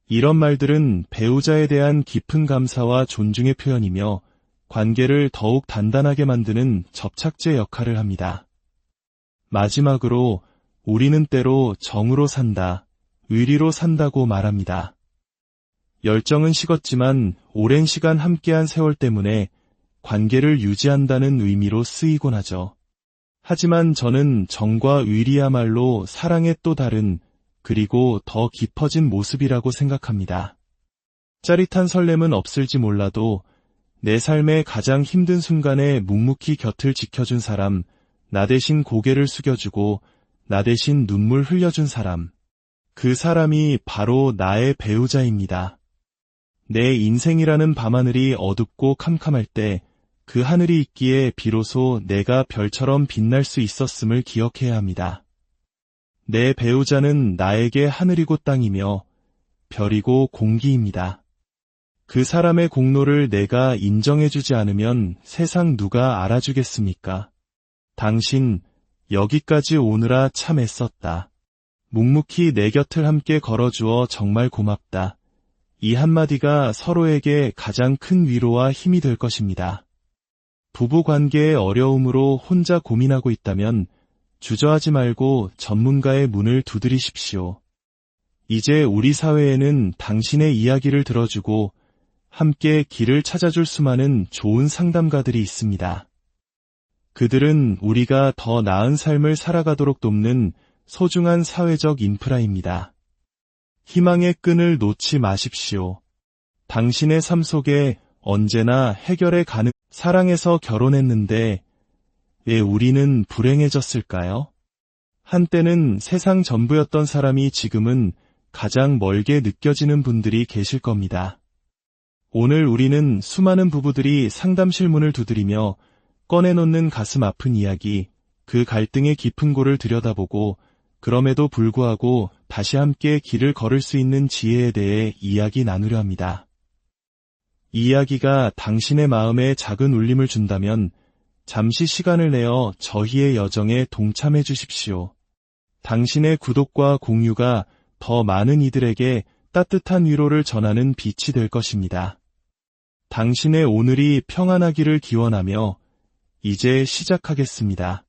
이런 말들은 배우자에 대한 깊은 감사와 존중의 표현이며 관계를 더욱 단단하게 만드는 접착제 역할을 합니다. 마지막으로 우리는 때로 정으로 산다, 의리로 산다고 말합니다. 열정은 식었지만 오랜 시간 함께한 세월 때문에 관계를 유지한다는 의미로 쓰이곤 하죠. 하지만 저는 정과 의리야말로 사랑의 또 다른 그리고 더 깊어진 모습이라고 생각합니다. 짜릿한 설렘은 없을지 몰라도 내 삶의 가장 힘든 순간에 묵묵히 곁을 지켜준 사람, 나 대신 고개를 숙여주고 나 대신 눈물 흘려준 사람, 그 사람이 바로 나의 배우자입니다. 내 인생이라는 밤하늘이 어둡고 캄캄할 때 그 하늘이 있기에 비로소 내가 별처럼 빛날 수 있었음을 기억해야 합니다. 내 배우자는 나에게 하늘이고 땅이며 별이고 공기입니다. 그 사람의 공로를 내가 인정해주지 않으면 세상 누가 알아주겠습니까? 당신, 여기까지 오느라 참 애썼다. 묵묵히 내 곁을 함께 걸어주어 정말 고맙다. 이 한마디가 서로에게 가장 큰 위로와 힘이 될 것입니다. 부부관계의 어려움으로 혼자 고민하고 있다면 주저하지 말고 전문가의 문을 두드리십시오. 이제 우리 사회에는 당신의 이야기를 들어주고 함께 길을 찾아줄 수많은 좋은 상담가들이 있습니다. 그들은 우리가 더 나은 삶을 살아가도록 돕는 소중한 사회적 인프라입니다. 희망의 끈을 놓지 마십시오. 당신의 삶 속에 언제나 해결의 사랑해서 결혼했는데 왜 우리는 불행해졌을까요? 한때는 세상 전부였던 사람이 지금은 가장 멀게 느껴지는 분들이 계실 겁니다. 오늘 우리는 수많은 부부들이 상담실 문을 두드리며 꺼내놓는 가슴 아픈 이야기, 그 갈등의 깊은 골을 들여다보고 그럼에도 불구하고 다시 함께 길을 걸을 수 있는 지혜에 대해 이야기 나누려 합니다. 이 이야기가 당신의 마음에 작은 울림을 준다면 잠시 시간을 내어 저희의 여정에 동참해 주십시오. 당신의 구독과 공유가 더 많은 이들에게 따뜻한 위로를 전하는 빛이 될 것입니다. 당신의 오늘이 평안하기를 기원하며 이제 시작하겠습니다.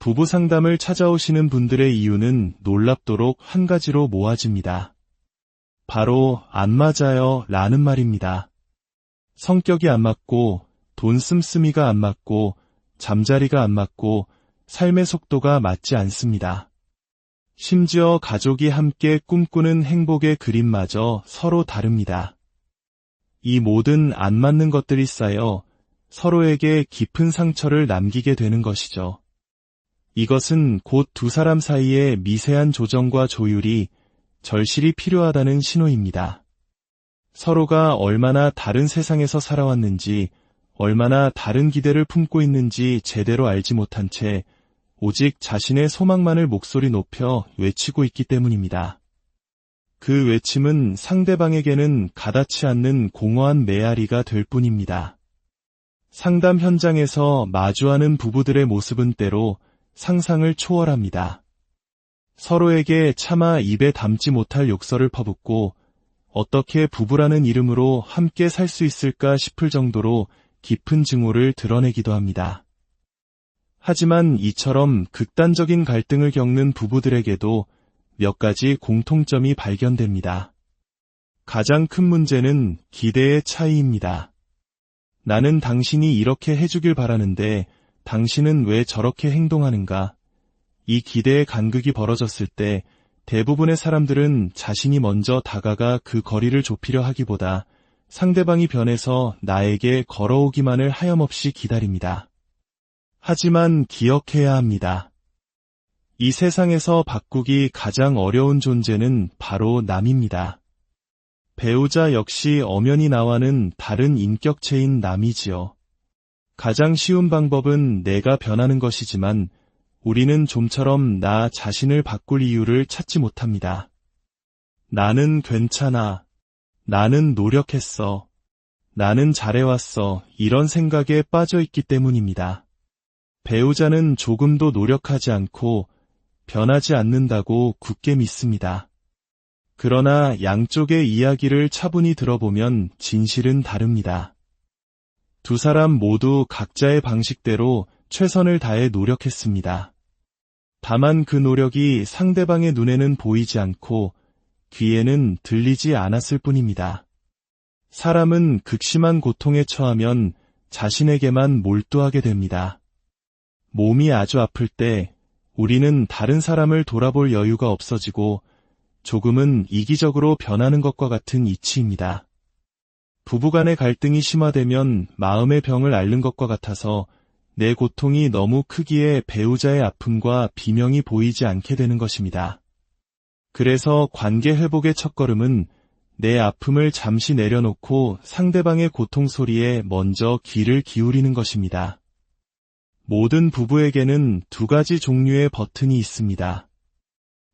부부 상담을 찾아오시는 분들의 이유는 놀랍도록 한 가지로 모아집니다. 바로 안 맞아요 라는 말입니다. 성격이 안 맞고 돈 씀씀이가 안 맞고 잠자리가 안 맞고 삶의 속도가 맞지 않습니다. 심지어 가족이 함께 꿈꾸는 행복의 그림마저 서로 다릅니다. 이 모든 안 맞는 것들이 쌓여 서로에게 깊은 상처를 남기게 되는 것이죠. 이것은 곧 두 사람 사이의 미세한 조정과 조율이 절실히 필요하다는 신호입니다. 서로가 얼마나 다른 세상에서 살아왔는지, 얼마나 다른 기대를 품고 있는지 제대로 알지 못한 채 오직 자신의 소망만을 목소리 높여 외치고 있기 때문입니다. 그 외침은 상대방에게는 가닿지 않는 공허한 메아리가 될 뿐입니다. 상담 현장에서 마주하는 부부들의 모습은 때로 상상을 초월합니다. 서로에게 차마 입에 담지 못할 욕설을 퍼붓고 어떻게 부부라는 이름으로 함께 살 수 있을까 싶을 정도로 깊은 증오를 드러내기도 합니다. 하지만 이처럼 극단적인 갈등을 겪는 부부들에게도 몇 가지 공통점이 발견됩니다. 가장 큰 문제는 기대의 차이입니다. 나는 당신이 이렇게 해주길 바라는데 당신은 왜 저렇게 행동하는가? 이 기대의 간극이 벌어졌을 때 대부분의 사람들은 자신이 먼저 다가가 그 거리를 좁히려 하기보다 상대방이 변해서 나에게 걸어오기만을 하염없이 기다립니다. 하지만 기억해야 합니다. 이 세상에서 바꾸기 가장 어려운 존재는 바로 남입니다. 배우자 역시 엄연히 나와는 다른 인격체인 남이지요. 가장 쉬운 방법은 내가 변하는 것이지만 우리는 좀처럼 나 자신을 바꿀 이유를 찾지 못합니다. 나는 괜찮아. 나는 노력했어. 나는 잘해왔어. 이런 생각에 빠져있기 때문입니다. 배우자는 조금도 노력하지 않고 변하지 않는다고 굳게 믿습니다. 그러나 양쪽의 이야기를 차분히 들어보면 진실은 다릅니다. 두 사람 모두 각자의 방식대로 최선을 다해 노력했습니다. 다만 그 노력이 상대방의 눈에는 보이지 않고 귀에는 들리지 않았을 뿐입니다. 사람은 극심한 고통에 처하면 자신에게만 몰두하게 됩니다. 몸이 아주 아플 때 우리는 다른 사람을 돌아볼 여유가 없어지고 조금은 이기적으로 변하는 것과 같은 이치입니다. 부부간의 갈등이 심화되면 마음의 병을 앓는 것과 같아서 내 고통이 너무 크기에 배우자의 아픔과 비명이 보이지 않게 되는 것입니다. 그래서 관계 회복의 첫걸음은 내 아픔을 잠시 내려놓고 상대방의 고통 소리에 먼저 귀를 기울이는 것입니다. 모든 부부에게는 두 가지 종류의 버튼이 있습니다.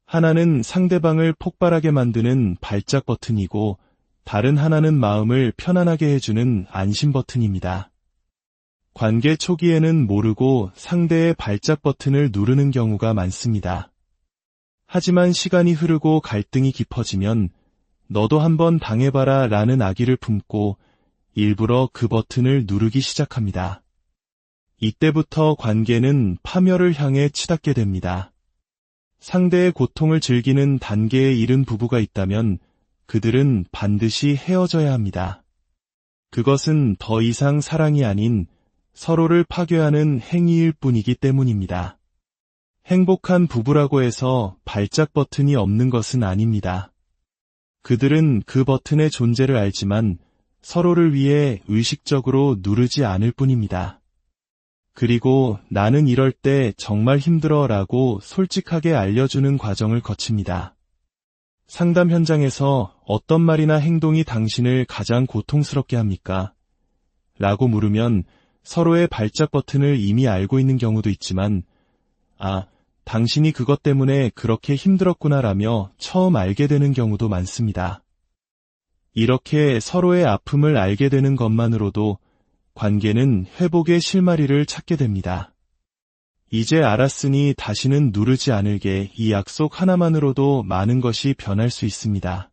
하나는 상대방을 폭발하게 만드는 발작 버튼이고 다른 하나는 마음을 편안하게 해주는 안심 버튼입니다. 관계 초기에는 모르고 상대의 발작 버튼을 누르는 경우가 많습니다. 하지만 시간이 흐르고 갈등이 깊어지면 너도 한번 당해봐라 라는 아기를 품고 일부러 그 버튼을 누르기 시작합니다. 이때부터 관계는 파멸을 향해 치닫게 됩니다. 상대의 고통을 즐기는 단계에 이른 부부가 있다면 그들은 반드시 헤어져야 합니다. 그것은 더 이상 사랑이 아닌 서로를 파괴하는 행위일 뿐이기 때문입니다. 행복한 부부라고 해서 발작 버튼이 없는 것은 아닙니다. 그들은 그 버튼의 존재를 알지만 서로를 위해 의식적으로 누르지 않을 뿐입니다. 그리고 나는 이럴 때 정말 힘들어 라고 솔직하게 알려주는 과정을 거칩니다. 상담 현장에서 어떤 말이나 행동이 당신을 가장 고통스럽게 합니까? 라고 물으면 서로의 발작 버튼을 이미 알고 있는 경우도 있지만, 당신이 그것 때문에 그렇게 힘들었구나 라며 처음 알게 되는 경우도 많습니다. 이렇게 서로의 아픔을 알게 되는 것만으로도 관계는 회복의 실마리를 찾게 됩니다. 이제 알았으니 다시는 누르지 않을게, 이 약속 하나만으로도 많은 것이 변할 수 있습니다.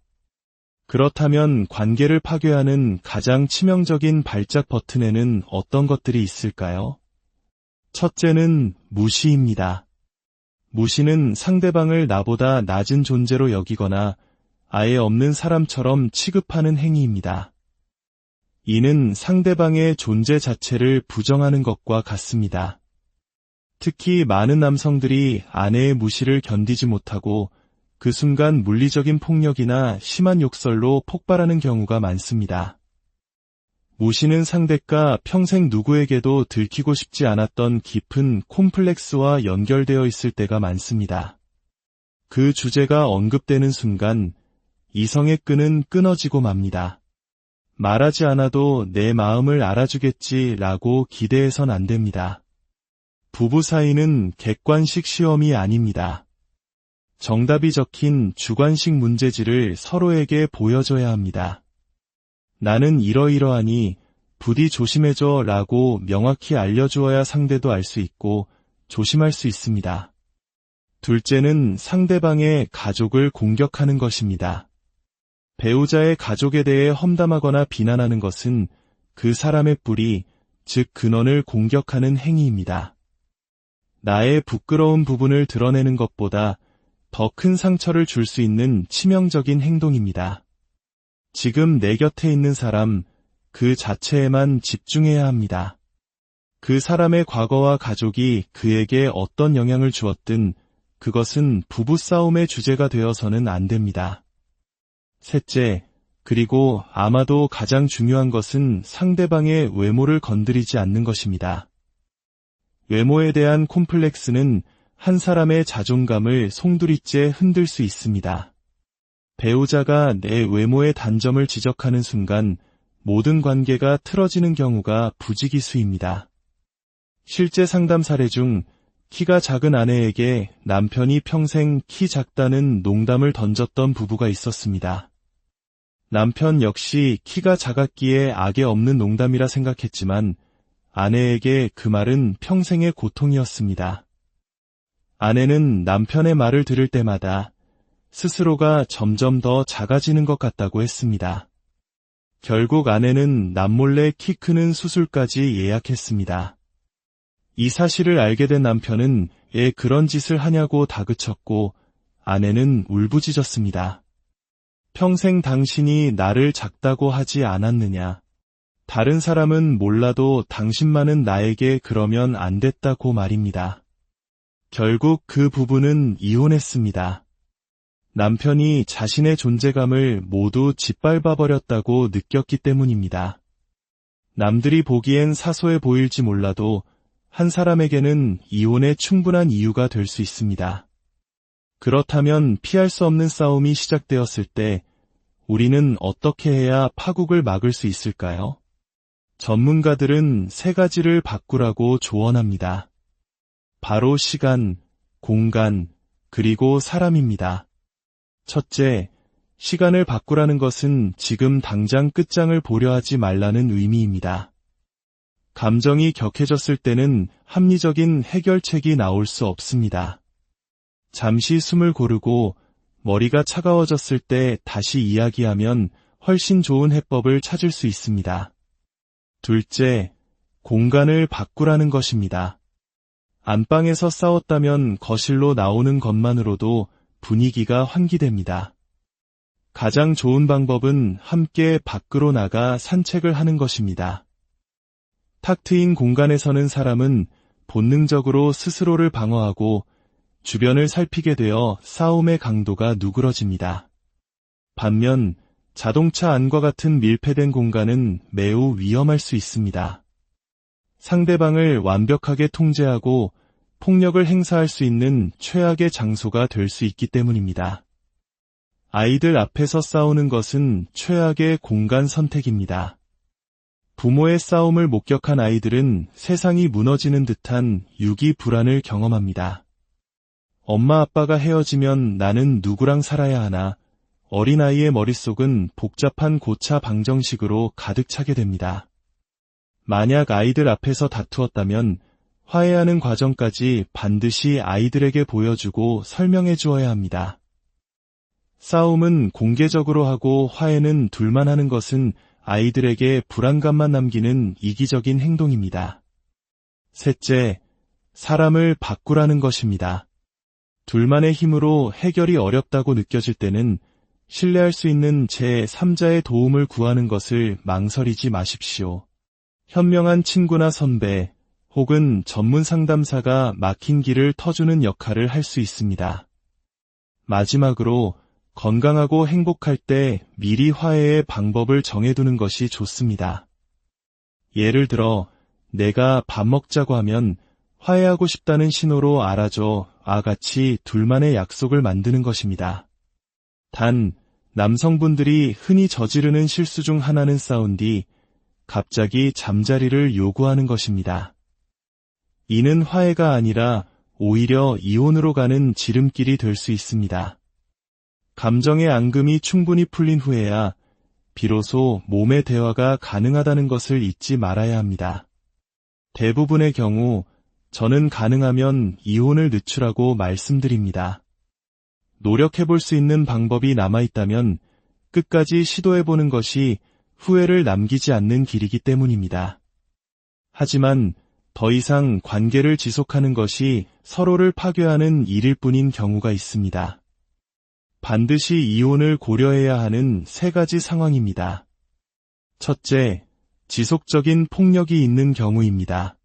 그렇다면 관계를 파괴하는 가장 치명적인 발작 버튼에는 어떤 것들이 있을까요? 첫째는 무시입니다. 무시는 상대방을 나보다 낮은 존재로 여기거나 아예 없는 사람처럼 취급하는 행위입니다. 이는 상대방의 존재 자체를 부정하는 것과 같습니다. 특히 많은 남성들이 아내의 무시를 견디지 못하고 그 순간 물리적인 폭력이나 심한 욕설로 폭발하는 경우가 많습니다. 무시는 상대가 평생 누구에게도 들키고 싶지 않았던 깊은 콤플렉스와 연결되어 있을 때가 많습니다. 그 주제가 언급되는 순간 이성의 끈은 끊어지고 맙니다. 말하지 않아도 내 마음을 알아주겠지라고 기대해선 안 됩니다. 부부 사이는 객관식 시험이 아닙니다. 정답이 적힌 주관식 문제지를 서로에게 보여줘야 합니다. 나는 이러이러하니 부디 조심해줘 라고 명확히 알려주어야 상대도 알 수 있고 조심할 수 있습니다. 둘째는 상대방의 가족을 공격하는 것입니다. 배우자의 가족에 대해 험담하거나 비난하는 것은 그 사람의 뿌리, 즉 근원을 공격하는 행위입니다. 나의 부끄러운 부분을 드러내는 것보다 더 큰 상처를 줄 수 있는 치명적인 행동입니다. 지금 내 곁에 있는 사람, 그 자체에만 집중해야 합니다. 그 사람의 과거와 가족이 그에게 어떤 영향을 주었든 그것은 부부싸움의 주제가 되어서는 안 됩니다. 셋째, 그리고 아마도 가장 중요한 것은 상대방의 외모를 건드리지 않는 것입니다. 외모에 대한 콤플렉스는 한 사람의 자존감을 송두리째 흔들 수 있습니다. 배우자가 내 외모의 단점을 지적하는 순간 모든 관계가 틀어지는 경우가 부지기수입니다. 실제 상담 사례 중 키가 작은 아내에게 남편이 평생 키 작다는 농담을 던졌던 부부가 있었습니다. 남편 역시 키가 작았기에 악에 없는 농담이라 생각했지만 아내에게 그 말은 평생의 고통이었습니다. 아내는 남편의 말을 들을 때마다 스스로가 점점 더 작아지는 것 같다고 했습니다. 결국 아내는 남몰래 키 크는 수술까지 예약했습니다. 이 사실을 알게 된 남편은 왜 그런 짓을 하냐고 다그쳤고 아내는 울부짖었습니다. 평생 당신이 나를 작다고 하지 않았느냐. 다른 사람은 몰라도 당신만은 나에게 그러면 안 됐다고 말입니다. 결국 그 부부는 이혼했습니다. 남편이 자신의 존재감을 모두 짓밟아버렸다고 느꼈기 때문입니다. 남들이 보기엔 사소해 보일지 몰라도 한 사람에게는 이혼의 충분한 이유가 될 수 있습니다. 그렇다면 피할 수 없는 싸움이 시작되었을 때 우리는 어떻게 해야 파국을 막을 수 있을까요? 전문가들은 세 가지를 바꾸라고 조언합니다. 바로 시간, 공간, 그리고 사람입니다. 첫째, 시간을 바꾸라는 것은 지금 당장 끝장을 보려 하지 말라는 의미입니다. 감정이 격해졌을 때는 합리적인 해결책이 나올 수 없습니다. 잠시 숨을 고르고 머리가 차가워졌을 때 다시 이야기하면 훨씬 좋은 해법을 찾을 수 있습니다. 둘째, 공간을 바꾸라는 것입니다. 안방에서 싸웠다면 거실로 나오는 것만으로도 분위기가 환기됩니다. 가장 좋은 방법은 함께 밖으로 나가 산책을 하는 것입니다. 탁 트인 공간에 서는 사람은 본능적으로 스스로를 방어하고 주변을 살피게 되어 싸움의 강도가 누그러집니다. 반면 자동차 안과 같은 밀폐된 공간은 매우 위험할 수 있습니다. 상대방을 완벽하게 통제하고 폭력을 행사할 수 있는 최악의 장소가 될 수 있기 때문입니다. 아이들 앞에서 싸우는 것은 최악의 공간 선택입니다. 부모의 싸움을 목격한 아이들은 세상이 무너지는 듯한 유기 불안을 경험합니다. 엄마 아빠가 헤어지면 나는 누구랑 살아야 하나? 어린아이의 머릿속은 복잡한 고차 방정식으로 가득 차게 됩니다. 만약 아이들 앞에서 다투었다면 화해하는 과정까지 반드시 아이들에게 보여주고 설명해 주어야 합니다. 싸움은 공개적으로 하고 화해는 둘만 하는 것은 아이들에게 불안감만 남기는 이기적인 행동입니다. 셋째, 사람을 바꾸라는 것입니다. 둘만의 힘으로 해결이 어렵다고 느껴질 때는 신뢰할 수 있는 제3자의 도움을 구하는 것을 망설이지 마십시오. 현명한 친구나 선배 혹은 전문 상담사가 막힌 길을 터주는 역할을 할 수 있습니다. 마지막으로 건강하고 행복할 때 미리 화해의 방법을 정해두는 것이 좋습니다. 예를 들어 내가 밥 먹자고 하면 화해하고 싶다는 신호로 알아줘 같이 둘만의 약속을 만드는 것입니다. 단, 남성분들이 흔히 저지르는 실수 중 하나는 싸운 뒤 갑자기 잠자리를 요구하는 것입니다. 이는 화해가 아니라 오히려 이혼으로 가는 지름길이 될 수 있습니다. 감정의 앙금이 충분히 풀린 후에야 비로소 몸의 대화가 가능하다는 것을 잊지 말아야 합니다. 대부분의 경우 저는 가능하면 이혼을 늦추라고 말씀드립니다. 노력해볼 수 있는 방법이 남아있다면 끝까지 시도해보는 것이 후회를 남기지 않는 길이기 때문입니다. 하지만 더 이상 관계를 지속하는 것이 서로를 파괴하는 일일 뿐인 경우가 있습니다. 반드시 이혼을 고려해야 하는 3가지 상황입니다. 첫째, 지속적인 폭력이 있는 경우입니다.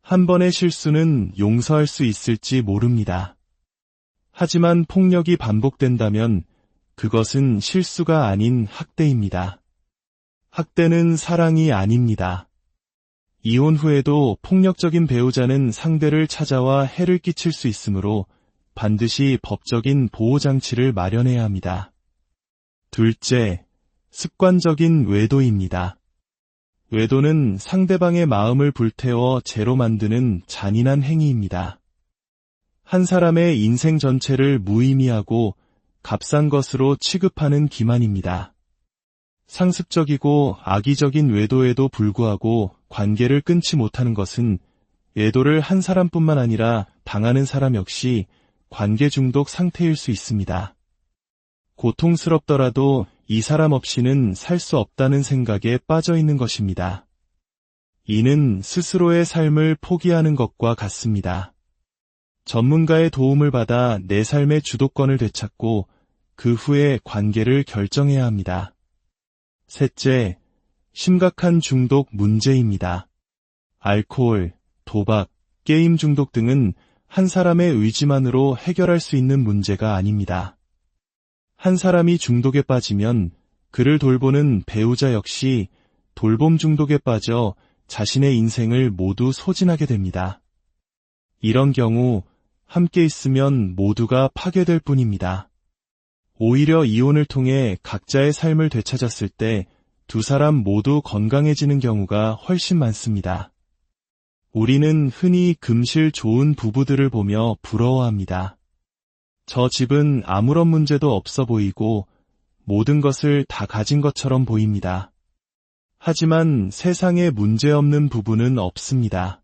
한 번의 실수는 용서할 수 있을지 모릅니다. 하지만 폭력이 반복된다면 그것은 실수가 아닌 학대입니다. 학대는 사랑이 아닙니다. 이혼 후에도 폭력적인 배우자는 상대를 찾아와 해를 끼칠 수 있으므로 반드시 법적인 보호장치를 마련해야 합니다. 둘째, 습관적인 외도입니다. 외도는 상대방의 마음을 불태워 죄로 만드는 잔인한 행위입니다. 한 사람의 인생 전체를 무의미하고 값싼 것으로 취급하는 기만입니다. 상습적이고 악의적인 외도에도 불구하고 관계를 끊지 못하는 것은 외도를 한 사람뿐만 아니라 당하는 사람 역시 관계 중독 상태일 수 있습니다. 고통스럽더라도 이 사람 없이는 살 수 없다는 생각에 빠져 있는 것입니다. 이는 스스로의 삶을 포기하는 것과 같습니다. 전문가의 도움을 받아 내 삶의 주도권을 되찾고 그 후에 관계를 결정해야 합니다. 셋째, 심각한 중독 문제입니다. 알코올, 도박, 게임 중독 등은 한 사람의 의지만으로 해결할 수 있는 문제가 아닙니다. 한 사람이 중독에 빠지면 그를 돌보는 배우자 역시 돌봄 중독에 빠져 자신의 인생을 모두 소진하게 됩니다. 이런 경우 함께 있으면 모두가 파괴될 뿐입니다. 오히려 이혼을 통해 각자의 삶을 되찾았을 때 두 사람 모두 건강해지는 경우가 훨씬 많습니다. 우리는 흔히 금실 좋은 부부들을 보며 부러워합니다. 저 집은 아무런 문제도 없어 보이고 모든 것을 다 가진 것처럼 보입니다. 하지만 세상에 문제없는 부부는 없습니다.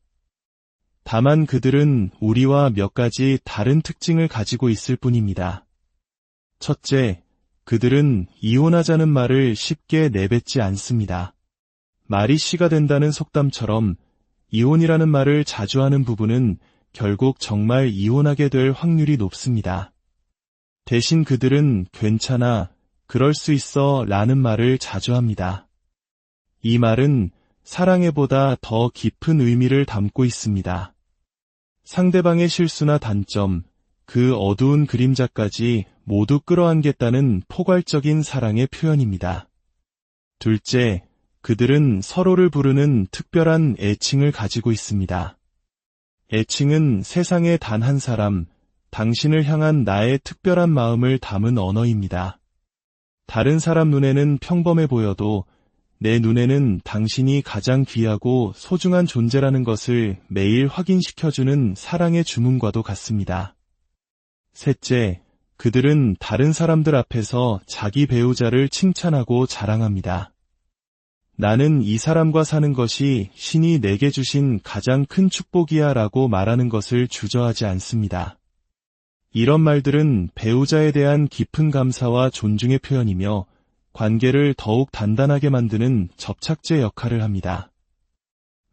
다만 그들은 우리와 몇 가지 다른 특징을 가지고 있을 뿐입니다. 첫째, 그들은 이혼하자는 말을 쉽게 내뱉지 않습니다. 말이 씨가 된다는 속담처럼 이혼이라는 말을 자주 하는 부부는 결국 정말 이혼하게 될 확률이 높습니다. 대신 그들은 괜찮아, 그럴 수 있어 라는 말을 자주 합니다. 이 말은 사랑해보다 더 깊은 의미를 담고 있습니다. 상대방의 실수나 단점, 그 어두운 그림자까지 모두 끌어안겠다는 포괄적인 사랑의 표현입니다. 둘째, 그들은 서로를 부르는 특별한 애칭을 가지고 있습니다. 애칭은 세상에 단 한 사람, 당신을 향한 나의 특별한 마음을 담은 언어입니다. 다른 사람 눈에는 평범해 보여도 내 눈에는 당신이 가장 귀하고 소중한 존재라는 것을 매일 확인시켜주는 사랑의 주문과도 같습니다. 셋째, 그들은 다른 사람들 앞에서 자기 배우자를 칭찬하고 자랑합니다. 나는 이 사람과 사는 것이 신이 내게 주신 가장 큰 축복이야 라고 말하는 것을 주저하지 않습니다. 이런 말들은 배우자에 대한 깊은 감사와 존중의 표현이며 관계를 더욱 단단하게 만드는 접착제 역할을 합니다.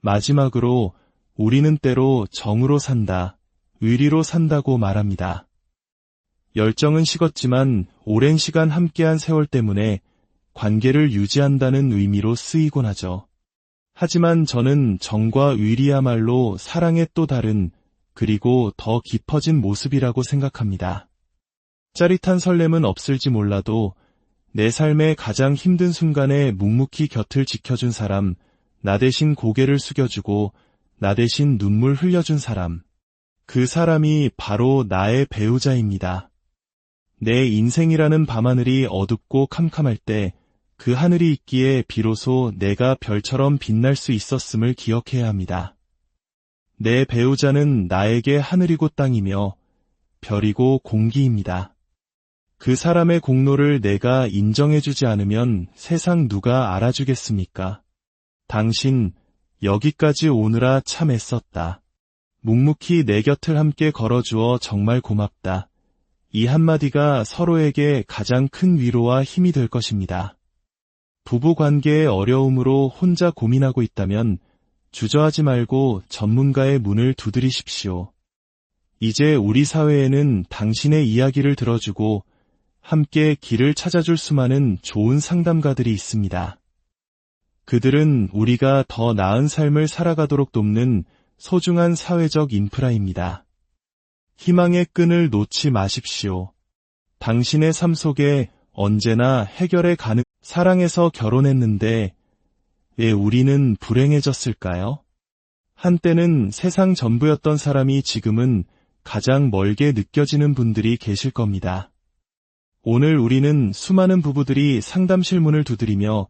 마지막으로 우리는 때로 정으로 산다, 의리로 산다고 말합니다. 열정은 식었지만 오랜 시간 함께한 세월 때문에 관계를 유지한다는 의미로 쓰이곤 하죠. 하지만 저는 정과 의리야말로 사랑의 또 다른 그리고 더 깊어진 모습이라고 생각합니다. 짜릿한 설렘은 없을지 몰라도 내 삶의 가장 힘든 순간에 묵묵히 곁을 지켜준 사람, 나 대신 고개를 숙여주고 나 대신 눈물 흘려준 사람, 그 사람이 바로 나의 배우자입니다. 내 인생이라는 밤하늘이 어둡고 캄캄할 때 그 하늘이 있기에 비로소 내가 별처럼 빛날 수 있었음을 기억해야 합니다. 내 배우자는 나에게 하늘이고 땅이며 별이고 공기입니다. 그 사람의 공로를 내가 인정해주지 않으면 세상 누가 알아주겠습니까? 당신, 여기까지 오느라 참 애썼다. 묵묵히 내 곁을 함께 걸어주어 정말 고맙다. 이 한마디가 서로에게 가장 큰 위로와 힘이 될 것입니다. 부부관계의 어려움으로 혼자 고민하고 있다면 주저하지 말고 전문가의 문을 두드리십시오. 이제 우리 사회에는 당신의 이야기를 들어주고 함께 길을 찾아줄 수많은 좋은 상담가들이 있습니다. 그들은 우리가 더 나은 삶을 살아가도록 돕는 소중한 사회적 인프라입니다. 희망의 끈을 놓지 마십시오. 당신의 삶 속에 언제나 해결의 가능. 사랑해서 결혼했는데 왜 우리는 불행해졌을까요? 한때는 세상 전부였던 사람이 지금은 가장 멀게 느껴지는 분들이 계실 겁니다. 오늘 우리는 수많은 부부들이 상담실 문을 두드리며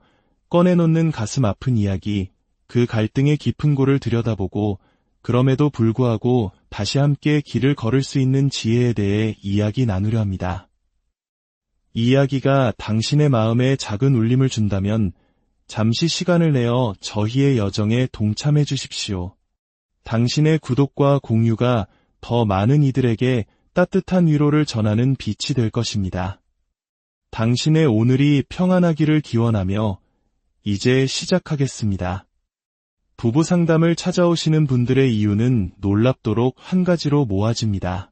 꺼내놓는 가슴 아픈 이야기, 그 갈등의 깊은 골을 들여다보고 그럼에도 불구하고 다시 함께 길을 걸을 수 있는 지혜에 대해 이야기 나누려 합니다. 이 이야기가 당신의 마음에 작은 울림을 준다면 잠시 시간을 내어 저희의 여정에 동참해 주십시오. 당신의 구독과 공유가 더 많은 이들에게 따뜻한 위로를 전하는 빛이 될 것입니다. 당신의 오늘이 평안하기를 기원하며 이제 시작하겠습니다. 부부 상담을 찾아오시는 분들의 이유는 놀랍도록 한 가지로 모아집니다.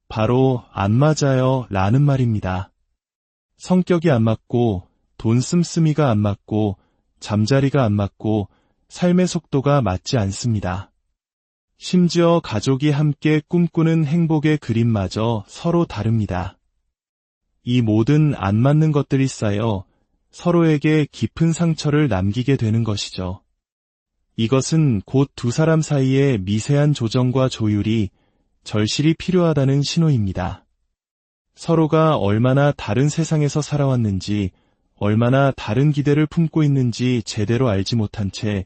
바로 안 맞아요 라는 말입니다. 성격이 안 맞고 돈 씀씀이가 안 맞고 잠자리가 안 맞고 삶의 속도가 맞지 않습니다. 심지어 가족이 함께 꿈꾸는 행복의 그림마저 서로 다릅니다. 이 모든 안 맞는 것들이 쌓여 서로에게 깊은 상처를 남기게 되는 것이죠. 이것은 곧 두 사람 사이의 미세한 조정과 조율이 절실히 필요하다는 신호입니다. 서로가 얼마나 다른 세상에서 살아왔는지, 얼마나 다른 기대를 품고 있는지 제대로 알지 못한 채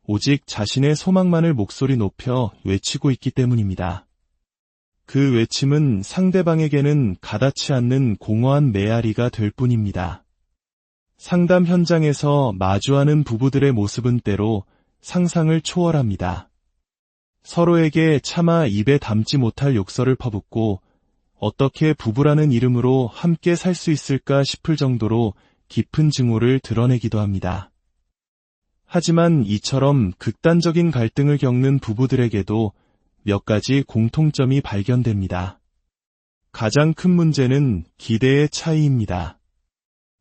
오직 자신의 소망만을 목소리 높여 외치고 있기 때문입니다. 그 외침은 상대방에게는 가닿지 않는 공허한 메아리가 될 뿐입니다. 상담 현장에서 마주하는 부부들의 모습은 때로 상상을 초월합니다. 서로에게 차마 입에 담지 못할 욕설을 퍼붓고 어떻게 부부라는 이름으로 함께 살 수 있을까 싶을 정도로 깊은 증오를 드러내기도 합니다. 하지만 이처럼 극단적인 갈등을 겪는 부부들에게도 몇 가지 공통점이 발견됩니다. 가장 큰 문제는 기대의 차이입니다.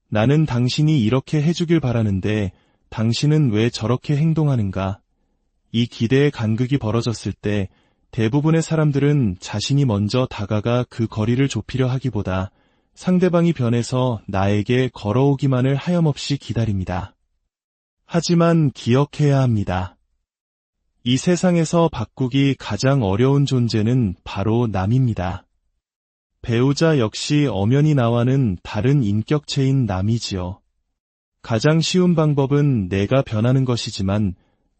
나는 당신이 이렇게 해주길 바라는데 당신은 왜 저렇게 행동하는가? 이 기대의 간극이 벌어졌을 때 대부분의 사람들은 자신이 먼저 다가가 그 거리를 좁히려 하기보다 상대방이 변해서 나에게 걸어오기만을 하염없이 기다립니다. 하지만 기억해야 합니다. 이 세상에서 바꾸기 가장 어려운 존재는 바로 남입니다. 배우자 역시 엄연히 나와는 다른 인격체인 남이지요. 가장 쉬운 방법은 내가 변하는 것이지만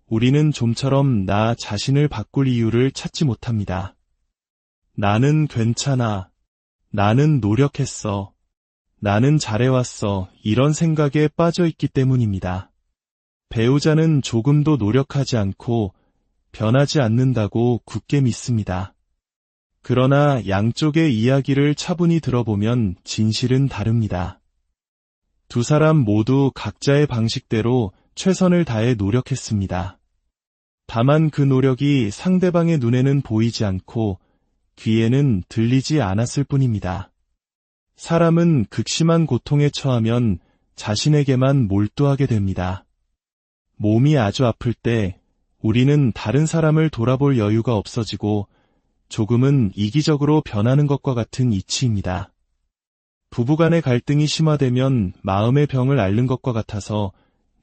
우리는 좀처럼 나 자신을 바꿀 이유를 찾지 못합니다. 나는 괜찮아. 나는 노력했어. 나는 잘해왔어. 이런 생각에 빠져 있기 때문입니다. 배우자는 조금도 노력하지 않고 변하지 않는다고 굳게 믿습니다. 그러나 양쪽의 이야기를 차분히 들어보면 진실은 다릅니다. 두 사람 모두 각자의 방식대로 최선을 다해 노력했습니다. 다만 그 노력이 상대방의 눈에는 보이지 않고 귀에는 들리지 않았을 뿐입니다. 사람은 극심한 고통에 처하면 자신에게만 몰두하게 됩니다. 몸이 아주 아플 때 우리는 다른 사람을 돌아볼 여유가 없어지고 조금은 이기적으로 변하는 것과 같은 이치입니다. 부부간의 갈등이 심화되면 마음의 병을 앓는 것과 같아서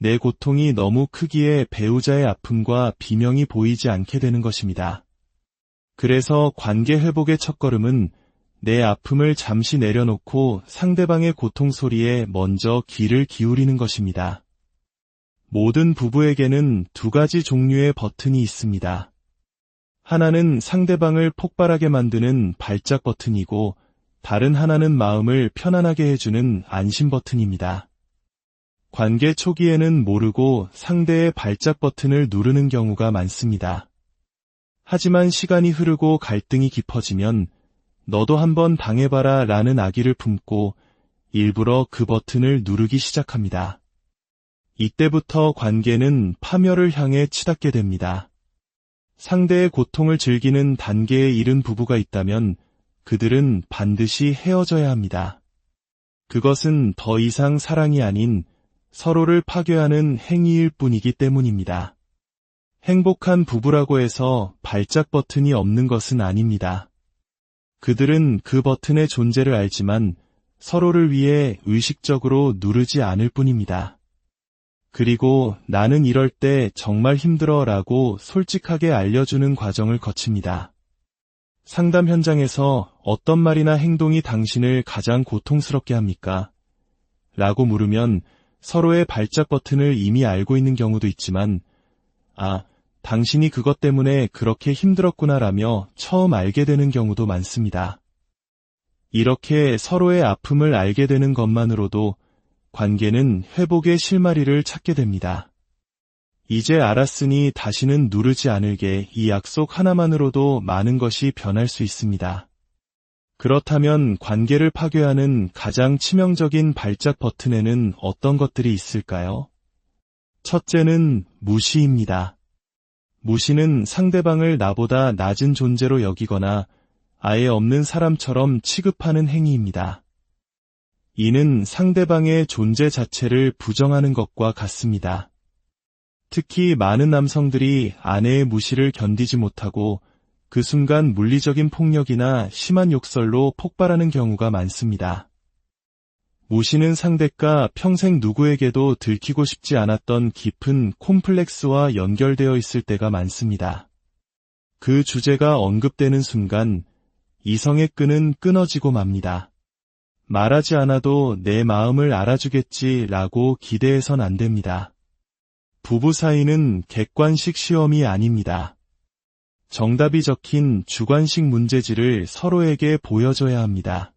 내 고통이 너무 크기에 배우자의 아픔과 비명이 보이지 않게 되는 것입니다. 그래서 관계 회복의 첫걸음은 내 아픔을 잠시 내려놓고 상대방의 고통 소리에 먼저 귀를 기울이는 것입니다. 모든 부부에게는 두 가지 종류의 버튼이 있습니다. 하나는 상대방을 폭발하게 만드는 발작 버튼이고 다른 하나는 마음을 편안하게 해주는 안심 버튼입니다. 관계 초기에는 모르고 상대의 발작 버튼을 누르는 경우가 많습니다. 하지만 시간이 흐르고 갈등이 깊어지면 너도 한번 당해봐라 라는 아기를 품고 일부러 그 버튼을 누르기 시작합니다. 이때부터 관계는 파멸을 향해 치닫게 됩니다. 상대의 고통을 즐기는 단계에 이른 부부가 있다면 그들은 반드시 헤어져야 합니다. 그것은 더 이상 사랑이 아닌 서로를 파괴하는 행위일 뿐이기 때문입니다. 행복한 부부라고 해서 발작 버튼이 없는 것은 아닙니다. 그들은 그 버튼의 존재를 알지만 서로를 위해 의식적으로 누르지 않을 뿐입니다. 그리고 나는 이럴 때 정말 힘들어 라고 솔직하게 알려주는 과정을 거칩니다. 상담 현장에서 어떤 말이나 행동이 당신을 가장 고통스럽게 합니까? 라고 물으면 서로의 발작 버튼을 이미 알고 있는 경우도 있지만 당신이 그것 때문에 그렇게 힘들었구나 라며 처음 알게 되는 경우도 많습니다. 이렇게 서로의 아픔을 알게 되는 것만으로도 관계는 회복의 실마리를 찾게 됩니다. 이제 알았으니 다시는 누르지 않을게 이 약속 하나만으로도 많은 것이 변할 수 있습니다. 그렇다면 관계를 파괴하는 가장 치명적인 발작 버튼에는 어떤 것들이 있을까요? 첫째는 무시입니다. 무시는 상대방을 나보다 낮은 존재로 여기거나 아예 없는 사람처럼 취급하는 행위입니다. 이는 상대방의 존재 자체를 부정하는 것과 같습니다. 특히 많은 남성들이 아내의 무시를 견디지 못하고 그 순간 물리적인 폭력이나 심한 욕설로 폭발하는 경우가 많습니다. 무시는 상대가 평생 누구에게도 들키고 싶지 않았던 깊은 콤플렉스와 연결되어 있을 때가 많습니다. 그 주제가 언급되는 순간 이성의 끈은 끊어지고 맙니다. 말하지 않아도 내 마음을 알아주겠지라고 기대해선 안 됩니다. 부부 사이는 객관식 시험이 아닙니다. 정답이 적힌 주관식 문제지를 서로에게 보여줘야 합니다.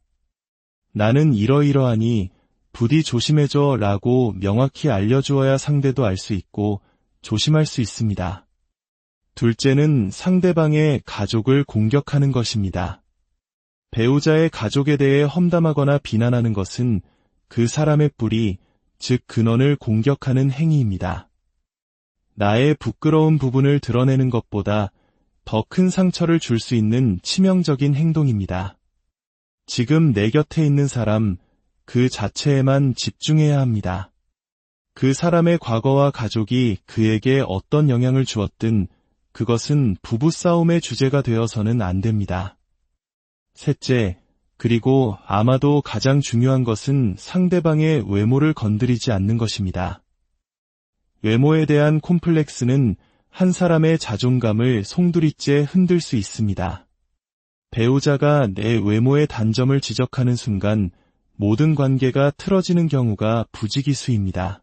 나는 이러이러하니 부디 조심해줘 라고 명확히 알려주어야 상대도 알 수 있고 조심할 수 있습니다. 둘째는 상대방의 가족을 공격하는 것입니다. 배우자의 가족에 대해 험담하거나 비난하는 것은 그 사람의 뿌리, 즉 근원을 공격하는 행위입니다. 나의 부끄러운 부분을 드러내는 것보다 더 큰 상처를 줄 수 있는 치명적인 행동입니다. 지금 내 곁에 있는 사람, 그 자체에만 집중해야 합니다. 그 사람의 과거와 가족이 그에게 어떤 영향을 주었든 그것은 부부싸움의 주제가 되어서는 안 됩니다. 셋째, 그리고 아마도 가장 중요한 것은 상대방의 외모를 건드리지 않는 것입니다. 외모에 대한 콤플렉스는 한 사람의 자존감을 송두리째 흔들 수 있습니다. 배우자가 내 외모의 단점을 지적하는 순간 모든 관계가 틀어지는 경우가 부지기수입니다.